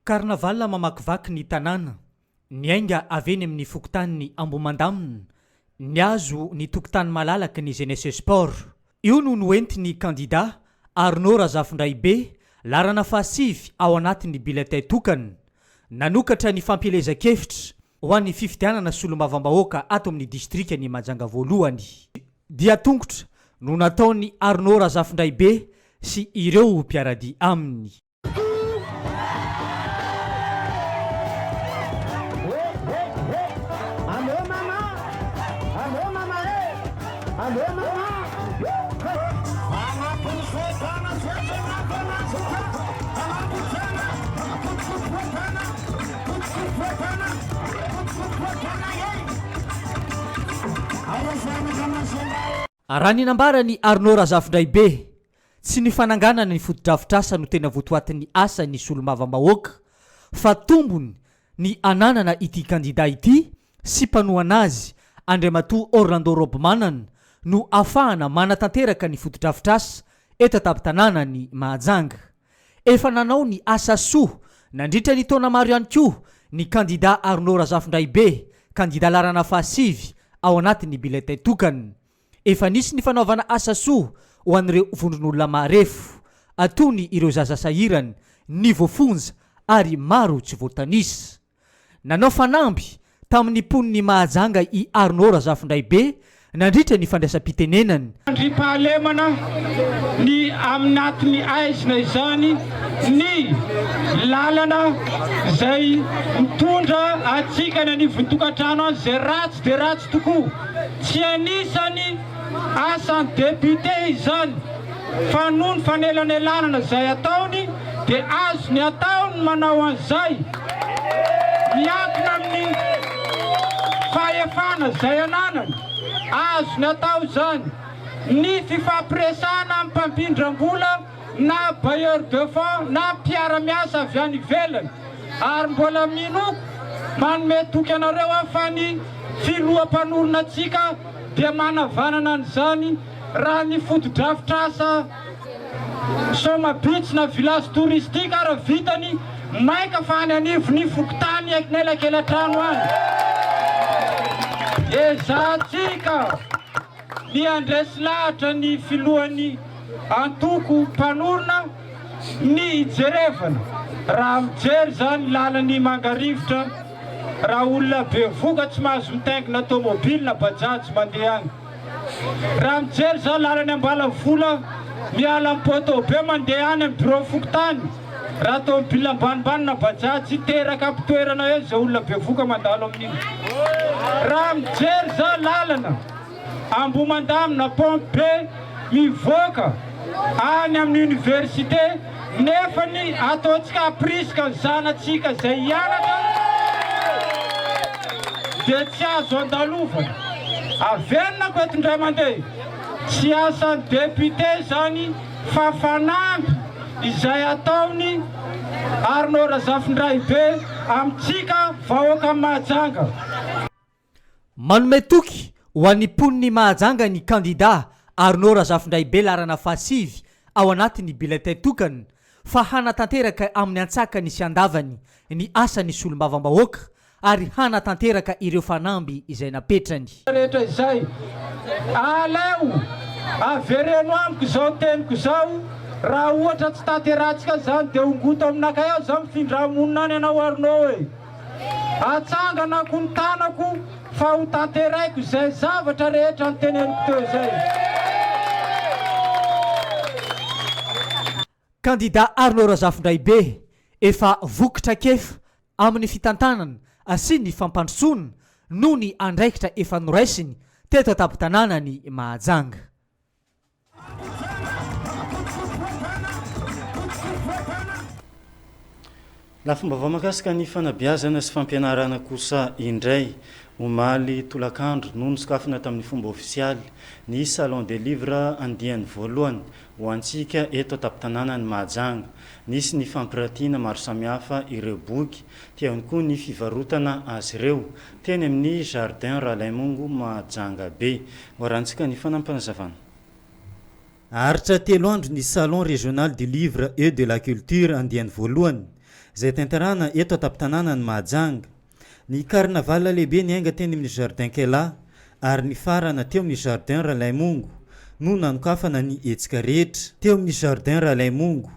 Karnaval mamakivaky ny tanàna, ny ainga aveny amin'ny fokontany Ambomandamina, ny azo ny tokotany malalaka ny jeunesse sport. Io no noenty ny kandida Arnaud Razafindraibe Larana Fasivy ao anatin'ny bulletin tokana. Nanokatra ny fampielezan-kevitra ho an'ny fifidianana solombavam-bahoaka ato amin'ny distrika ny Mahajanga voalohany. Dia tongotra no nataony Arnaud Razafindraibe sy ireo mpiaradia aminy. Raha ny nambarany Arnaud Razafindraibe tsy ny fananganana ny fotodrafitrasa no tena votoatin'ny asa ny solombavam-bahoaka fa tombony ny ananana ity kandida ity sy mpanohana azy Andriamatoa Orlando Robmanana no afahana manatanteraka ny fotodrafitrasa eto an-tampon-tanàna ny Mahajanga. Efa nanao ny asa soa nandritra ny taona maro ihany koa ny kandida Arnaud Razafindraibe, kandida Larana Fasivy ao anatin'ny bulletin tokana. Efa nisy ny fanaovana asa soa ho an'ireo vondron'olona marefo, atony ireo zaza sahirany, ny voafonja ary maro tsy voatanisa. Nanao fanamby tamin'ny poniny Mahajanga i Arnaud Razafindraibe nandritra ny fandraisam-pitenenany. Andripahalemana ny aminatin'ny aizina izany ny lalana izay mitondra atsikana ny vontokantrano any izay ratsy dia ratsy tokoa. Tsy anisany asan'ny député izany fa noho ny fanelanelanana izay ataony dia azo ny ataony manao an'izay miankina amin'ny fahefana izay ananany. Azo ny atao izany ny fifampiresana amin'ny mpampindram-bola na bailleur de fonds na mpiara-miasa avy any ivelany ary mbola minoko manome toky anareo fa ny filoham-panorinatsika dia manavanana an'izany raha ny fotodrafitrasa Somabitsy na village touristique ary vitany maika fa any anivo ny fokotany elakelan-trano any. Ezatsika ny andresy lahatra ny filohan'ny antoko mpanorona ny ijerevana raha mijery zany lalan'ny mangarivotra raha olona be voka tsy mahazo mitaingina tomobily na bajaj mandeha any. Raha mijery zany lalany ambala vola miala amin'ny poto be mandeha any amin'ny bureau fokotany raha tômobila ambanimbany bajajy teraka ampitoerana eo zay olona be voka mandalo amin'iny raha mijery zao lalana Ambomandamina pompe mivoaka any amin'ny université nefa ny ataontsika aprisika ny zanatsika zay hianatra dia tsy azo andalovana avenina ko eto indray mandeha tsy asan'ny député zany fa fanampy izay ataony Arnaud Razafindraibe amintsika vahoaka Mahajanga. Manome toky ho an'ny mponiny Mahajanga ny candidat Arnaud Razafindraibe larana fasivy ao anatin'ny bulletin tokany fa hanatanteraka amin'ny antsakany sy andavany ny asany solombavam-bahoaka ary hanatanteraka ireo fanamby izay napetrany. Rehetra izay aleo avereno amiko zao teniko zao raha ohatra tsy tateratsika zany dia ongoto aminakay ao zao mifindra monina any anao Arnaud e atsanganako ny tanako fa ho tanteraiko izay zavatra rehetra ny teneniko teo izay. Candidat Arnaud Razafindraibe efa vokotra kefa amin'ny fitantanana sy ny fampandrosoana noho ny andraikitra efa noraisiny teto an-tampon-tanànany Mahajanga. Lafomba vamakasika ny fanabeazana sy fampianarana kosa indray omaly tolakandro noho ny sokafana tamin'ny fomba ofisialy ny salon des livres andiany voalohany ho antsika eto an-tampon-tanànany Mahajanga. Nisy ny fampiratiana maro samihafa ireo boky tia ihany koa ny fivarotana azy ireo teny amin'ny jardin Ralaimongo Mahajanga be. Hoarantsika ny fanampanazavana. Aritra 3 andro ny salon régional du livre et de la culture andiany voalohany zay tentarana eto an-tampon-tanànany Mahajanga. Ny carnaval lehibe niainga teny amin'ny jardin Kela ary ny farana teo amin'ny jardin Ralaimongo no nanokafana ny hetsika rehetra teo amin'ny jardin Ralaimongo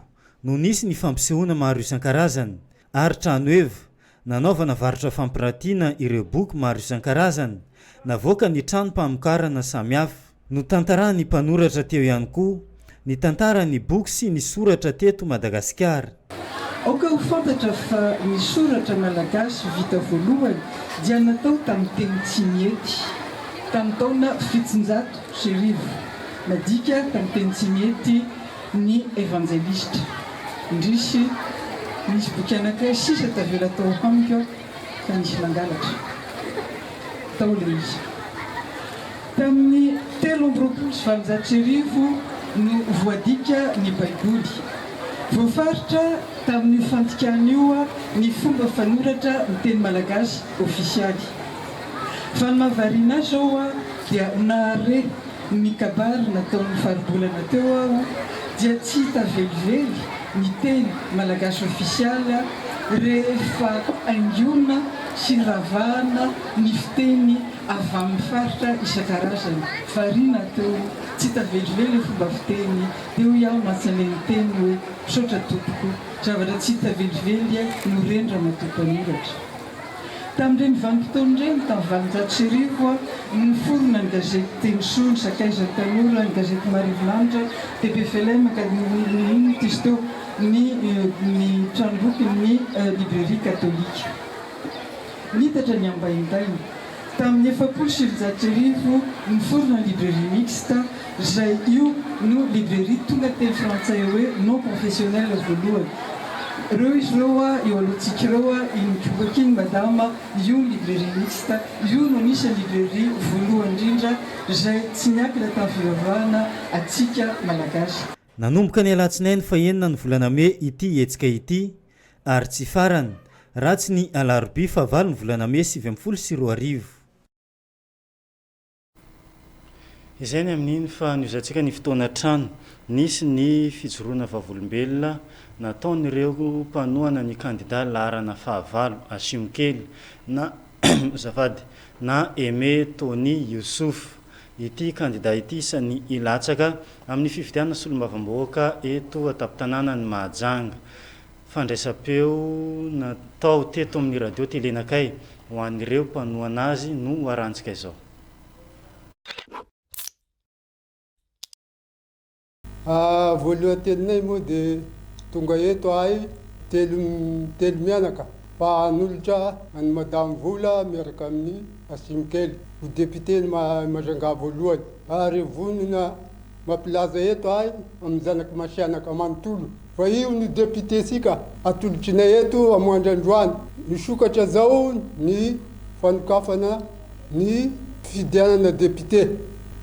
no nisy ny fampisehoana maro isan-karazany ary trano eva nanaovana varotra fampiratiana ireo boky maro isan-karazany navoaka ny trano mpamokarana samihafa no tantara ny mpanoratra teo ihany koa ny tantara ny boky sy ny soratra teto Madagasikara. Aoka ho fantatra fa ny soratra malagasy vita voalohany dia natao tamin'ny teny Tsimiety tamin'ny taona 1700 madika tamin'ny teny Tsimiety ny evangelista ndrisy nisy boky anankiray sisa tavela tao amiko fa nisy nangalatra tao le izy tamin'ny 320 no voadika ny baiboly voafaritra tamin'ny fantikany io ny fomba fanoratra ny teny malagasy ofisialy fa ny mahavariana zao dia nahare ny kabary nataon'ny faribolana teo aho dia tsy hita velively ny teny malagasy ofisialy rehefa aingiona sy ravahana ny fiteny avy amin'ny faritra isan-karazany variana teo tsy hita velively fomba fiteny teo iaho matsaneny teny hoe misaotra tompoko zavatra tsy hita velively no rendra matompanyoratra tamin'ireny vanim-potoana ireny tamin'ny valonjato ny forona ny gazety teny soa ny sakaiza tanora ny gazety Marivolanitra TPFLM akadiny tisy teo ny tranomboky ny librairie katolika nitatra ny ambaindainy tamin'ny 730 ny forona ny librairie mixte zay io no librairie tonga teny frantsay hoe non professionnel voalohany reo izy reo eo alohantsika ireo inokibaka iny madama io librairie mixte io no nisy librairie voalohany indrindra zay tsy niakina tamin'ny fivavahana atsika malagasy. Nanomboka ny alatsinainy fahenina ny volana May ity hetsika ity ary tsy farany ratsy ny alarobia fa 9 ny volana May 2024. Izay ny amin'iny fa niozatsika ny fotoana trano nisy ny fijoroana vavolombelona nataon'ireo mpanohana ny candidat laharana fahavalo Asimokely na zafady na Aimé Tony Youssouf. Ity candidat ity isany ilatsaka amin'ny fifidianana solombavam-bahoaka eto an-tampon-tanànany Mahajanga. Fandraisam-peo natao teto amin'ny radio telenakay ho an'ireo mpanohana azy no arantsika izao. Voalohanteninay moa dia tonga eto ahy telo mianaka fa anolotra any madame Vola miaraka amin'ny Asimkely ho député Majunga voalohany ary vonona mampilaza eto ahy amin'ny zanaky masianaka manontolo fa io ny député sika atolotrinay eto amoandry androany misokatra zao ny fanokafana ny fidianana député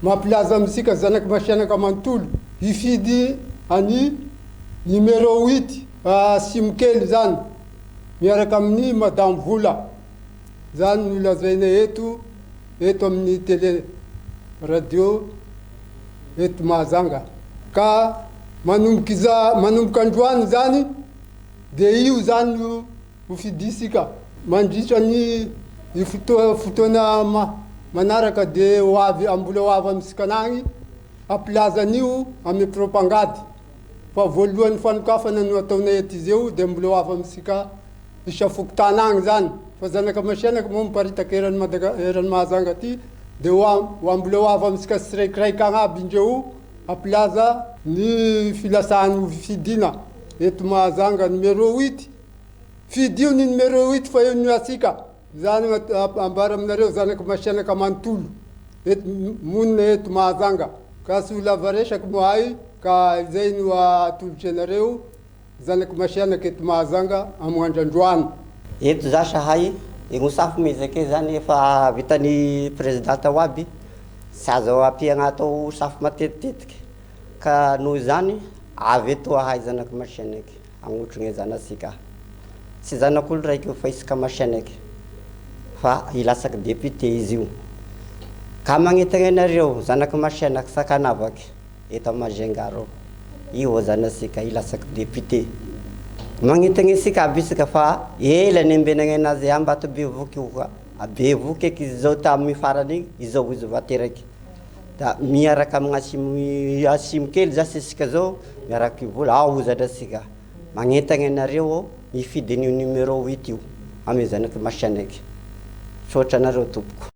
mampilaza amintsika zanaky masianaka manontolo hifidy any numéro 8 Simkely zany miaraka amin'ny madame Vola zany nolazainay eto amin'ny télé radio eto Mahajanga ka manomboka androany zany de io zany ho fidisika mandritra ny fotoana manaraka de ambola hoavy amintsika anagny ampilazan'io amin'ny propagande fa voalohany fanokafana no ataonay eto izy eo de mbola hoavy amintsika isafokotana agny zany fa zanaka masianaka moa miparitaka eran'ny Mahajanga ty de mbola hoavy amintsika siraikiraiky agnaby indreo ampilaza ny filasahany fidina eto Mahajanga numéro 8 fidio ny numéro 8 fa eo ny asika zany ambara aminareo zanaky masianaka manontolo monina eto Mahajanga ka sy olava resaky moay ka izay no atolotry anareo zanaky masianaka eto Mahajanga amoandry androany eto za sahay ignosafo mezake zany efa vitan'ny présidente ao aby sy azo ampiagna atao safo matetitetiky ka noho zany avy eto ahay zanaky masianaky agnotrigny zanasika sy zanak'olo raiky fa isaka masianaky fa ilasaky député izy io ka magnetagna anareo zanaky masianaky sakanavaky eto Majunga rô io zanasika ilasaky député magnetagna isika aby isika fa elany ambenagna anazy ambato be voky io fa be voky eky izy zao tamin'ny farany izao izy vateraky da miaraka amin'ny Asimkely zasy isika zao miaraky Vola ao zanasika magnetagna anareo ifidin'io numéro 8 io amy zanaky masianaky sotra anareo tompoko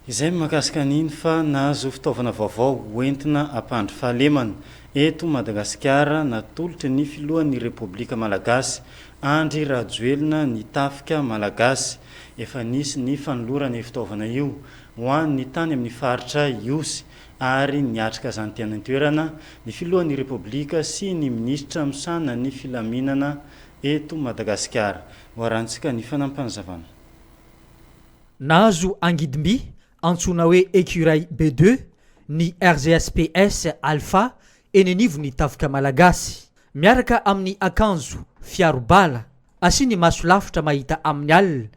izay mahakasika an'iny fa nahazo fitaovana vaovao hoentina ampandry fahalemana eto Madagasikara natolotry ny filohan'ny Repoblika Malagasy Andry Rajoelina ny tafika Malagasy efa nisy ny fanolorany fitaovana io ho an'ny tany amin'ny faritra Iosy ary niatrika zany tian'ny toerana ny filohan'ny Repoblika sy ny ministra misana ny filaminana eto Madagasikara hoarantsika ny fanampanazavana nahazo angidimby antsona hoe écureuil B2 ny RGSPS Alpha eny anivo ny tafika Malagasy miaraka amin'ny akanjo fiarobala asiny maso lavitra mahita amin'ny alina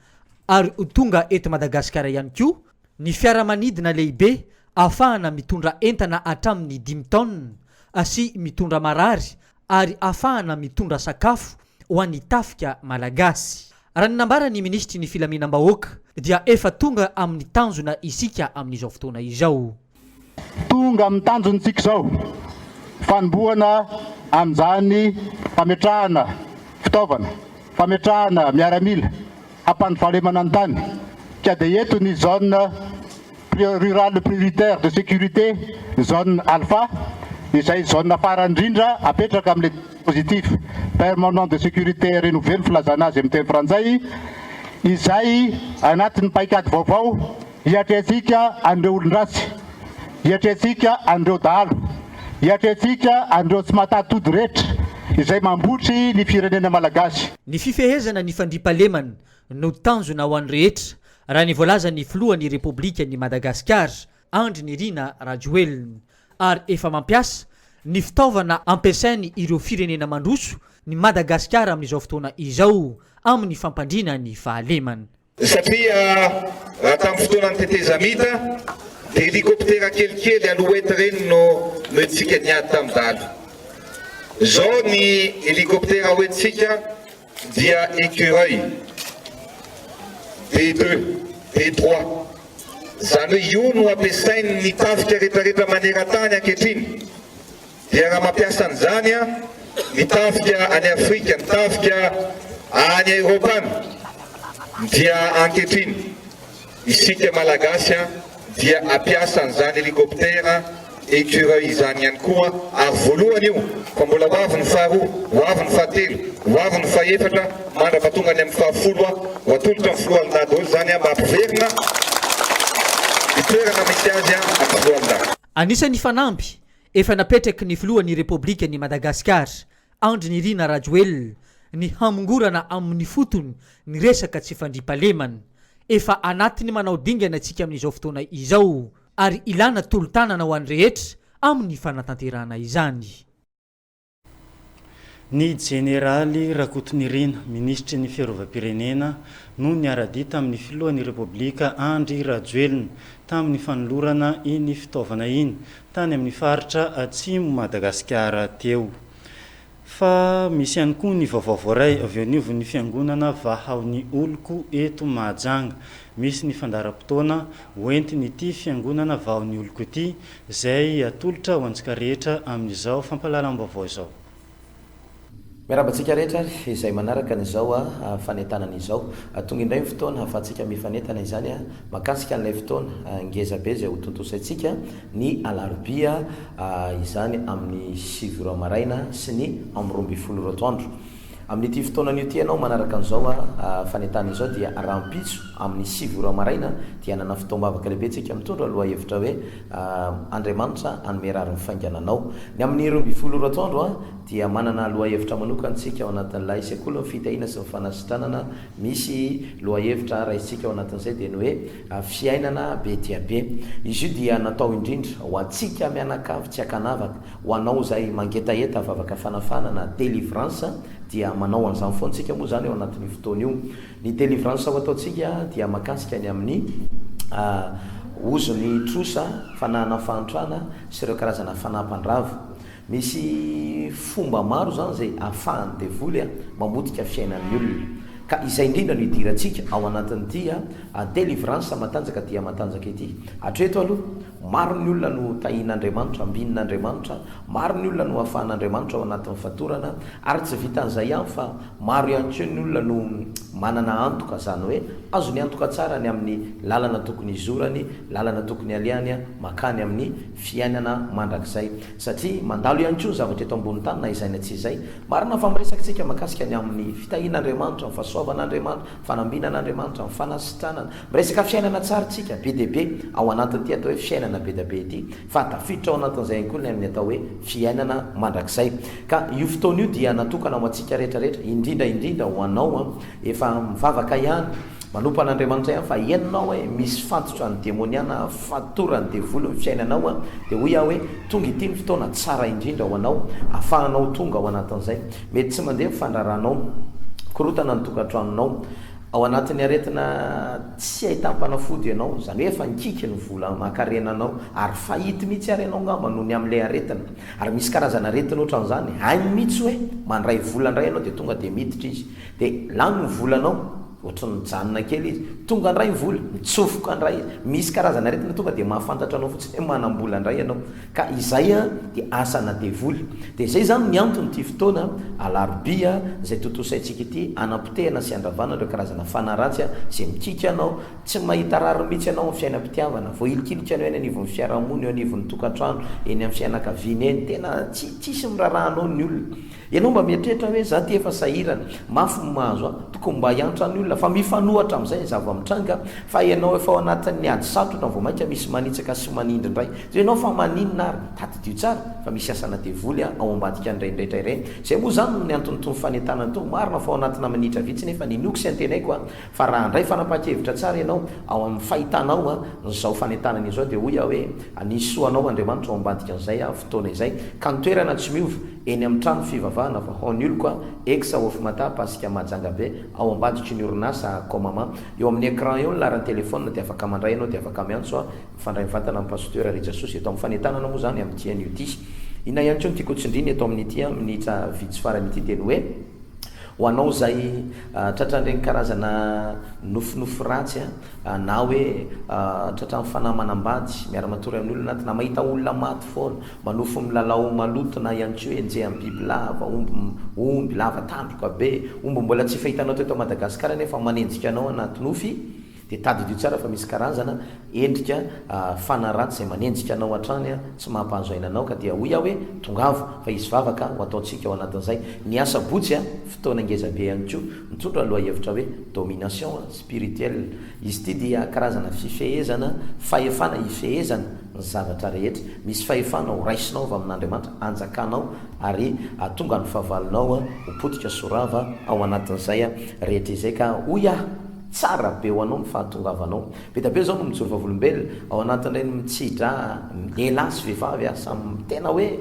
ary tonga eto Madagasikara ihany koa ny fiaramanidina lehibe afahana mitondra entana hatramin'ny 5 tonnes asy mitondra marary ary afahana mitondra sakafo ho an'ny tafika Malagasy raha ninambara ny ministry ny filaminam-bahoaka dia efa tonga amin'ny tanjona isika amin'izao fotoana izao tonga amin'ny tanjontsika zao fanomboana amin'izany fametrahana fitaovana fametrahana miaramila hampandry fahalemana ny tany ka dia eto ny zone rurale prioritaire de sécurité zone Alpha izay zone farany indrindra apetraka amin'le dispositif permanent de sécurité renouvelé filazana azy amin'ny teny frantsay izay anatin'ny paikady vaovao hiatretsika andreo olondratsy hiatretsika andreo dalo hiatretsika andreo tsy matatody rehetra izay mambotry ny firenena malagasy ny fifehezana ny fandripalemana no tanjona ho an'ny rehetra raha ny voalaza ny filohan'ny Repoblika ny Madagasikara Andry Nirina Rajoelina ary efa mampiasa ny fitaovana ampiasainy ireo firenena mandroso ny Madagasikara amin'izao fotoana izao amin'ny fampandrina ny fahalemana satria raha tamin'ny fotoanany tetezamita dia hélicoptera kelikely alouette reny no itsika niady tamin'ny dalo zao ny hélicoptera hoentsika dia écureuil B2 B3 zany hoe io no ampiasainy ny tafika rehetrarehetra maneran-tany ankehitriny dia raha mampiasa an'izany a mitafika any Afrika mitafika any Europe any dia ankehitriny isika malagasy dia ampiasa an'izany hélicoptera écureuil izany ihany koa ary voalohany io fa mbola hoavy ny faharoa hoavy ny fahatelo hoavy ny fahaefatra mandrapatonga any amin'ny fahafolo ho atolotra amin'ny filohan'ny daholo zany mba hampiverina itoerana misy azy amin'ny filohan'ny daholo. Anisan'ny fanamby efa napetraky ny filohan'ny Repoblika ny Madagasikara Andry Nirina Rajoelina ny hamongorana amin'ny fotony ny resaka tsy fandripalemana efa anatiny manao dingana antsika amin'izao fotoana izao ary ilana tolotanana ho an'ny rehetra amin'ny fanatanterahana izany. Ny Jeneraly Rakotonirina, ministry ny fiarovam-pirenena no niara-dita amin'ny filohan'ny Repoblika Andry Rajoelina tamin'ny fanolorana iny fitaovana iny tany amin'ny faritra atsimo Madagasikara teo. Fa misy ihany koa ny vaovao voaray avy eo anivon'ny fiangonana Vahaon'ny Oloko eto Mahajanga. Misy ny fandaharam-potoana hoentiny ity fiangonana Vahaon'ny Oloko ity izay atolotra ho antsika rehetra amin'izao fampahalalam-baovao izao. Miarabantsika rehetra izay manaraka n'izao fanentanana izao tonga indray fotoana afatsika mifanentana izany makasika an'ilay fotoana ngeza be izay ho tontosaintsika ny alarobia izany amin'ny 7 maraina sy ny amin'ny 12 atoandro. Amin'ity fotoanan'io ty ianao manaraka an'izao fanentana izao dia rampitso amin'ny 7 maraina dia nana fotoam-bavaka lehibe tsika mitondra aloha hevitra hoe Andriamanitra anome rary mifaingananao. Ny amin'ny 12 atoandro dia manana aloha hevitra manokana tsika ao anatin'ilay sekoly fitahina sy ny fanasitranana misy loha hevitra raisitsika ao anatin'izay dia ny hoe fiainana be dia be. Izy io dia natao indrindra ho antsika mianakavy tsy akanavaka ho anao izay mangetaheta vavaka fanafana na délivrance dia manao an'izany foantsika moa zany ao anatin'ny fotoana io. Ny délivrance ao ataontsika dia makasika ny amin'ny ozony trosa fanahana fahantrana sy ireo karazana fanampandravo. Misy fomba maro zany zay ahafahan'ny devoly mamotika fiainan'ny olona ka izay indrindra no idirantsika ao anatin'ity délivrance matanjaka dia matanjaka ity. Hatreto aloha maro ny olona no tahin'Andriamanitra ambinin'Andriamanitra, maro ny olona no ahafahan'Andriamanitra ao anatin'ny fatorana ary tsy vitan'izay ihany fa maro ihany koa ny olona no manana antoka zany hoe azo ny antoka tsara ny amin'ny lalana tokony izorany, lalana tokony aliany makany amin'ny fiainana mandrakizay satria mandalo ihany koa zavatra eto ambony tany na izay na tsy izay marina fa miresakitsika makasika ny amin'ny fitahin'Andriamanitra, fahasoavan'Andriamanitra, fanambinan'Andriamanitra, fanasitranana, miresaka fiainana tsara tsika be dia be ao anatin'ity atao hoe fiainana be dia be ity fa tafiditra ao anatin'izay ihany koa ny amin'ny atao hoe fiainana mandrakizay. Ka io fotoana io dia natokana ho antsika rehetrarehetra indrindra ho anao efa mivavaka ihany manompo an'Andriamanitra ihany fa enonao hoe misy fantotra ny demoniana fatorany devoly ny fiainanao dia hoy hoe tonga ity ny fotoana tsara indrindra ho anao ahafahanao tonga ao anatin'izay mety tsy mandeha mifandraranao korotana ny tokantranonao ao anatin'ny aretina tsy ahitam-panafody ianao zany hoe efa nikiky ny vola makarenanao ary fahity mihitsy arenao ngamba noho ny amin'ilay aretina ary misy karazana aretina ohatran'izany hainy mihitsy hoe mandray vola ndray ianao dia tonga dia miditra izy dia lany ny volanao ohatran'ny mijanona kely izy tonga ndray vola mitsofoka ndray izy misy karazana aretina tonga dia mahafantatra anao fotsiny hoe manam-bola ndray ianao ka izay dia asana devoly dia izay zany ny antony ity fotoana alarobia izay tontosaintsika ity anampitehana sy andravana ireo karazana fanaratsy izay mikika anao tsy mahita rary mihitsy ianao amin'ny fiainam-pitiavana voilikilika anao eny anivon'ny fiarahamony eo anivon'ny tokantrano eny amin'ny fianakaviana eny tena tsisy mirarahanao ny olona ianao mba mieritreritra hoe za ty efa sahirana mafy mahazo tokony mba hiantra ny olona fa mifanohatra amin'izay zava-mitranga fa ianao efa ao anatin'ny ady satrotra vao mainka misy manitsaka sy manindry indray zay ianao fa maninona ary tadidio tsara fa misy asana devoly ao ambadika ndraindraitra ireny zay moa zany ny antony tony fanentanana to marina fa ao anatina manitra vitsy nefa ninoky sy antenaiko fa raha ndray fanapakevitra tsara ianao ao amin'ny fahitanao nizao fanentanana izao dia hoy hoe anisoanao Andriamanitra ao ambadika an'izay fotoana izay ka nitoerana tsy miova eny amin'ny trano fivavahana fa ho ny oloko exa ofimata pasika mahajanga be ao ambaditry ny orinasa komama eo amin'ny écran eo ny laran'ny telefôna dia afaka mandray ianao dia afaka miantso mifandray mivantana amin'ny pasteur Rijasosy eto amin'ny fanentanana moa zany amin'ny tian'io ty ina ihany koa ny tiako tsindriny eto amin'ity minitra vitsy farany ity teny hoe ho anao zay tratran'ireny karazana nofinofo ratsy na hoe tratran'ny fanamanambady miara-matory amin'ny olona na mahita olona maty foana manofo milalao maloto na ihany koa hoe enjeha amin'ny biby lava omby lava tandroka be omby mbola tsy fahitanao teto Madagasikara nefa manenjika anao anaty nofy dia tadidio tsara fa misy karazana endrika fanaraty zay manenjika anao hatrany a tsy mampahazo ainanao ka dia hoy aho hoe tongavo fa izy vavaka ho ataontsika ao anatin'izay ny asa botsy a fotoana angezabe ihany ko mitondra aloha hevitra hoe domination spirituelle izy ity dia karazana fifehezana fahefana ifehezana ny zavatra rehetra misy fahefana ho raisinao avy amin'andriamanitra anjakanao ary tonga ny fahavalonao a hopotika sorava ao anatin'izay a rehetra izay ka hoy ah tsara be ho anao ny fahatongavanao be da be zao no mijoro vavolombelona ao anatin'ireny mitsidra lehilahy sy vehivavy samy tena hoe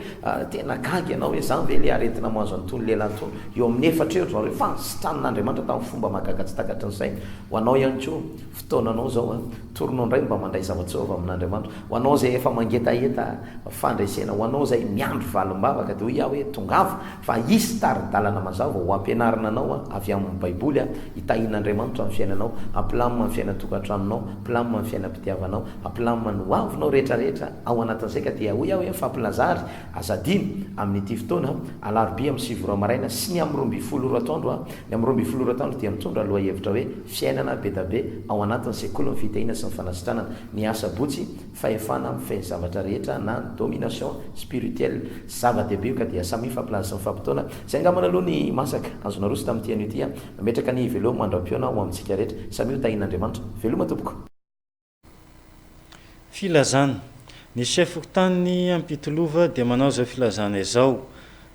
tena gagy ianao hoe zany ve le aretina mahazo antony lehilahy antony eo amin'ny efatra eo zao hoe fa sitran'andriamanitra tamin'ny fomba mahagaga tsy takatry ny saina ho anao ihany koa fotoananao zao a toronao indray mba mandray zava-tsy avy amin'andriamanitra ho anao zay efa mangetaheta fandraisena ho anao zay miandro valim-bavaka dia hoy aho hoe tongavo fa isy taridalana mazava ho ampianarina anao avy amin'ny baiboly a hitahin'andriamanitra amin'ny fiainanao ampilamina amin'ny fiaina tokantranonao ampilamina amin'ny fiainam-pitiavanao ampilamina ny hoavinao rehetrarehetra ao anatin'izay ka dia hoy aho hoe mifampilazary azadiny amin'ity fotoana alarobia amin'ny sivy maraina sy ny amin'ny roambifolo atoandro a ny amin'ny roambifolo atoandro dia mitondra aloha hevitra hoe fiainana be da be ao anatin'ny sekoly ny fitahina sy ny fanasitranana ny asa botsy fahefana mifehy zavatra rehetra na domination spirituelle zava-dehibe io ka dia samy fampilaza sy mifampitoana zay angamana aloha ny masaka azonarosy tamin'ity an'io ty a mametraka ny velo mandram-piona ho amintsika rehetra samy io tahin'andriamanitra veloma tompoko filazana ny chefko tany ampitolova dia manao zao filazana izao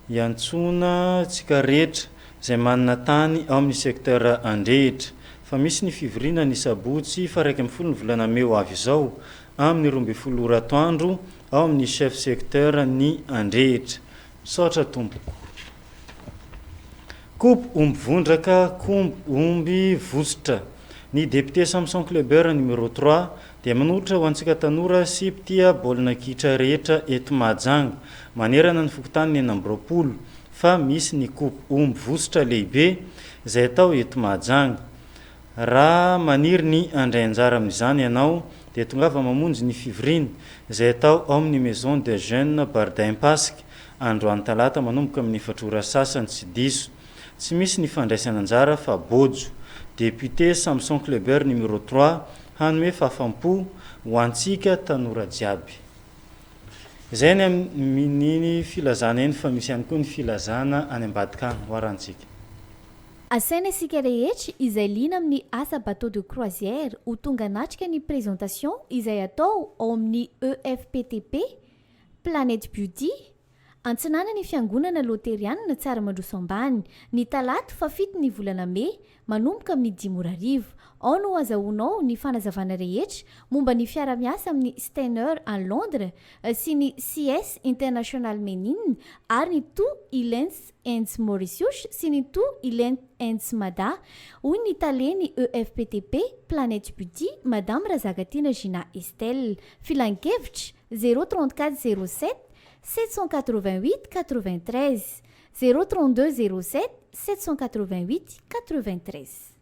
hiantsona tsika rehetra zay manana tany ao amin'ny secteur andrehitra fa misy ny fivorina ny sabotsy fa raiky amin'ny folo ny volana meo avy izao amin'ny 12 ratoandro ao amin'ny chef secteur ny andrehitra misaotra tompoko coupe omby vondraka komby omby vosotra ny député Samson Kleber numéro 3 dia manolotra ho antsika tanora sy mpitia baolina kitra rehetra eto Mahajanga manerana ny fokotany ny enam-roapolo fa misy ny coupe omby vosotra lehibe izay atao eto Mahajanga raha maniry ny andray anjara amin'izany ianao dia tongava mamonjy ny fivoriny izay atao ao amin'ny maison de jeunes Bardin Pasika androany talata manomboka amin'ny 4 ora sasany tsy diso tsy misy ny fandraisana anjara fa bojo député Samson Kleber numéro 3 hanome fahafampo ho antsika tanora jiaby izay ny amin'ny filazana eny fa misy ihany koa ny filazana any ambadika hoarantsika asaina isika rehetra izay liana amin'ny asa bateau de croisière ho tonga natrika ny présentation izay atao ao amin'ny EFPTP Planète Beauty antsinana ny fiangonana loterianina tsara mandroso ambany ny talato fa 7 ny volana Mey manomboka amin'ny 10 ora arivo ao no azahoanao ny fanazavana rehetra momba ny fiara-miasa amin'ny Steiner en Londres sy ny CS International Menine ary ny To Ilens and Mauritius sy ny To Ilens and Mada hoy ny taleny EFPTP Planète Beauty Madame Razagatina Gina Estelle filan-kevitra 034 07 788 93 032 07 788 93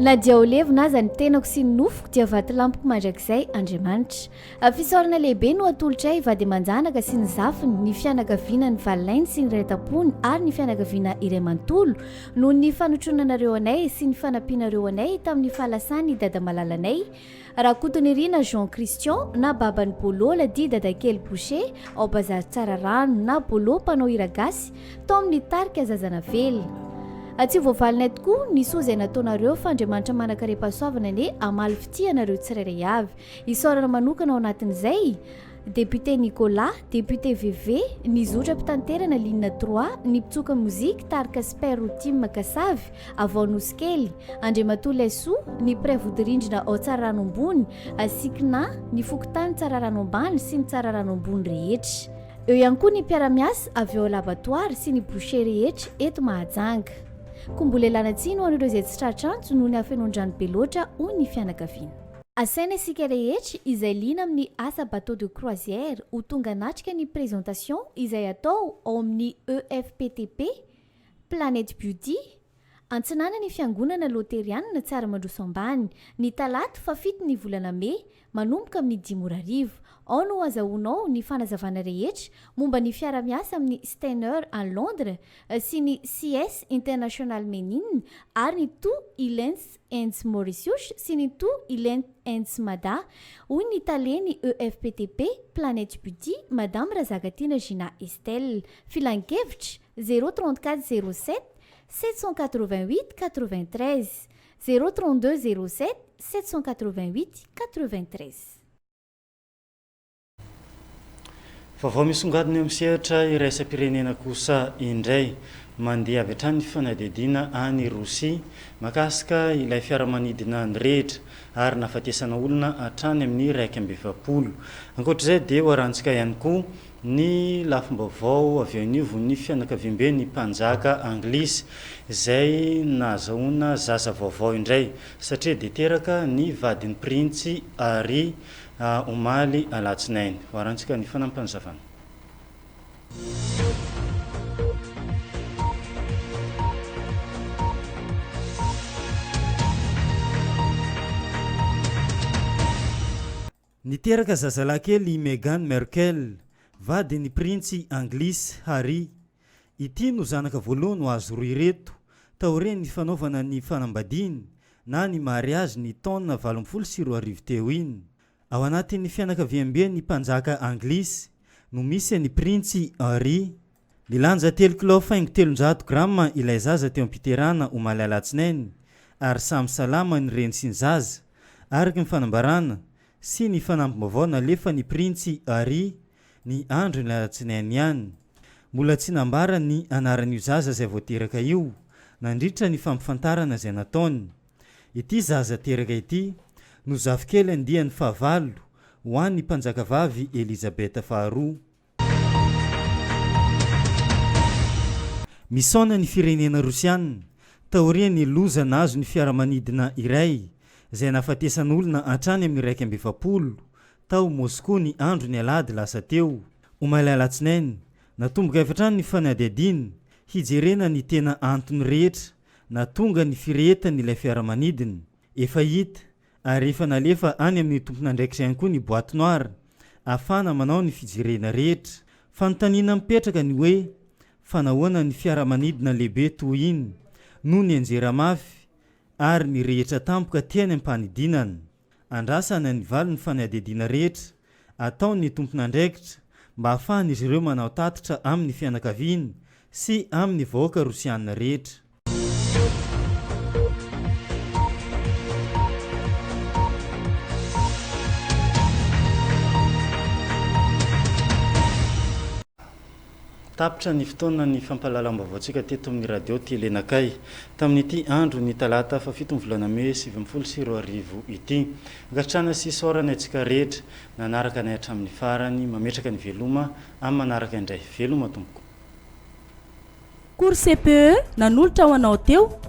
na dia ho levona aza ny tenako sy ny nofoko dia vaty lampoko mandrakizay Andriamanitra fisaorana lehibe no atolotra ivady manjanaka sy ny zafiny ny fianakaviana ny valinainy sy ny retapony ary ny fianakaviana iray manontolo noho ny fanotronanareo anay sy ny fanampinareo anay tamin'ny fahalasany dada malalanay raha kotonirina Jean Christian na babany Bolola di dadakely Boucher ao bazary tsara rano na Bolo mpanao hiragasy tao amin'ny tarika zazana vely atsy voavalinay tokoa ny soa izay nataonareo fa Andriamanitra manakare-pahasoavana ane amaly fitianareo tsirairay avy isaorana manokana ao anatin'izay député Nicolas député VV ny zotra mpitanterana ligne 3 ny mpitsoka mozika tarika Sper Rotim Makasavy Avaonoskely Andriamatoa Laisoa ny prévodirindrina ao Tsararano ambony Asikina ny fokotany Tsararano ambany sy ny Tsararano ambony rehetra eo ihany koa ny mpiara-miasa avy ao laboratoire sy ny boucher rehetra eto Mahajanga koa mbola ilana tsiny ho an'ireo izay tsy tratrantso noho ny hafenondrano be loatra hoy ny fianakaviana asaina isika rehetra izay liana amin'ny asa bateau de croisière ho tonga natrika ny présentation izay atao ao amin'ny EFPTP Planète Beauty Antsinana ny fiangonana loterianina tsara mandroso ambany ny talato fa 7 ny volana May manomboka amin'ny 10 ora arivo. Ao no azahoanao ny fanazavana rehetra momba ny fiara-miasa amin'ny Steiner à Londres sy ny CS International Menine ary ny To Ilens and Mauritius sy ny To Ilens and Mada hoy ny taleny EFPTP Planète Beauty Madame Razagatina Gina Estelle. Filan-kevitra 034 07 788 93 032 07 788 93. Vaovao misongadina amin'ny sehatra iraisam-pirenena kosa indray mandeha avy hatrany ny fanadihadiana any Rosia makasika ilay fiaramanidina ny rehetra ary nafatesana olona hatrany amin'ny 120. Ankoatr'izay dia hoarantsika ihany koa ny lafim-baovao avy an'ivo ny fianakaviam-be ny mpanjaka anglisy izay nazahoana zaza vaovao indray satria dia teraka ny vadin'ny printsy Harry omaly alatsinainy. Hoarantsika ny fanampanizavana. Niteraka zazalahy kely Meghan Markle vadin'ny printsy anglisy Harry. Ity no zanaka voalohany ho azo roa ireto taoreny ny fanaovana ny fanambadiany na ny mariazy ny taona 24 teo iny. Ao anatin'ny fianakaviam-be ny mpanjaka anglisy no misy ny printsy Harry. Nilanja 3 kg faingo 300 grama ilay zaza teo am-piterana omaly alatsinainy ary samy salama ny reny sy ny zaza araky ny fanambarana sy ny fanampim-baovao nalefa ny printsy Harry ny andro ny alatsinainy ihany. Mbola tsy nambara ny anaran'io zaza izay voateraka io nandritra ny fampifantarana izay nataony. Ity zaza teraka ity no zafikely andiany fahavalo ho an'ny mpanjakavavy Elizabeth faharoa. Misaona ny firenena Rosiana taoriany loza nazo ny fiaramanidina iray izay nafatesan'olona hatrany amin'ny 120 tao Moscou ny andro ny alady lasa teo. Omaly alatsinainy natomboka efatrany ny fanadihadiany hijerena ny tena antony rehetra na tonga ny firehetany ilay fiaramanidiny. Efa hita ary efa nalefa any amin'ny tompona andraikitra ihany koa ny boîte noire ahafana manao ny fijerena rehetra. Fanontaniana mipetraka ny hoe fanahoana ny fiaramanidina lehibe toy iny no ny anjera mafy ary ny rehetra tampoka tiany ampanidinana. Andrasana ny valo ny fanadihadiana rehetra ataony tompona andraikitra mba ahafahany izy ireo manao tatitra amin'ny fianakaviany sy amin'ny vahoaka Rosiana rehetra. Tapitra ny fotoana ny fampahalalam-baovaontsika teto amin'ny radio telenakay tamin'ity andro ny talata fa 7 volana May 2020 ity. Angatrana sy saorana antsika rehetra nanaraka ny hatramin'ny farany mametraka ny veloma amin'ny manaraka indray. Veloma tompoko. Cours CPE nanolotra ho anao teo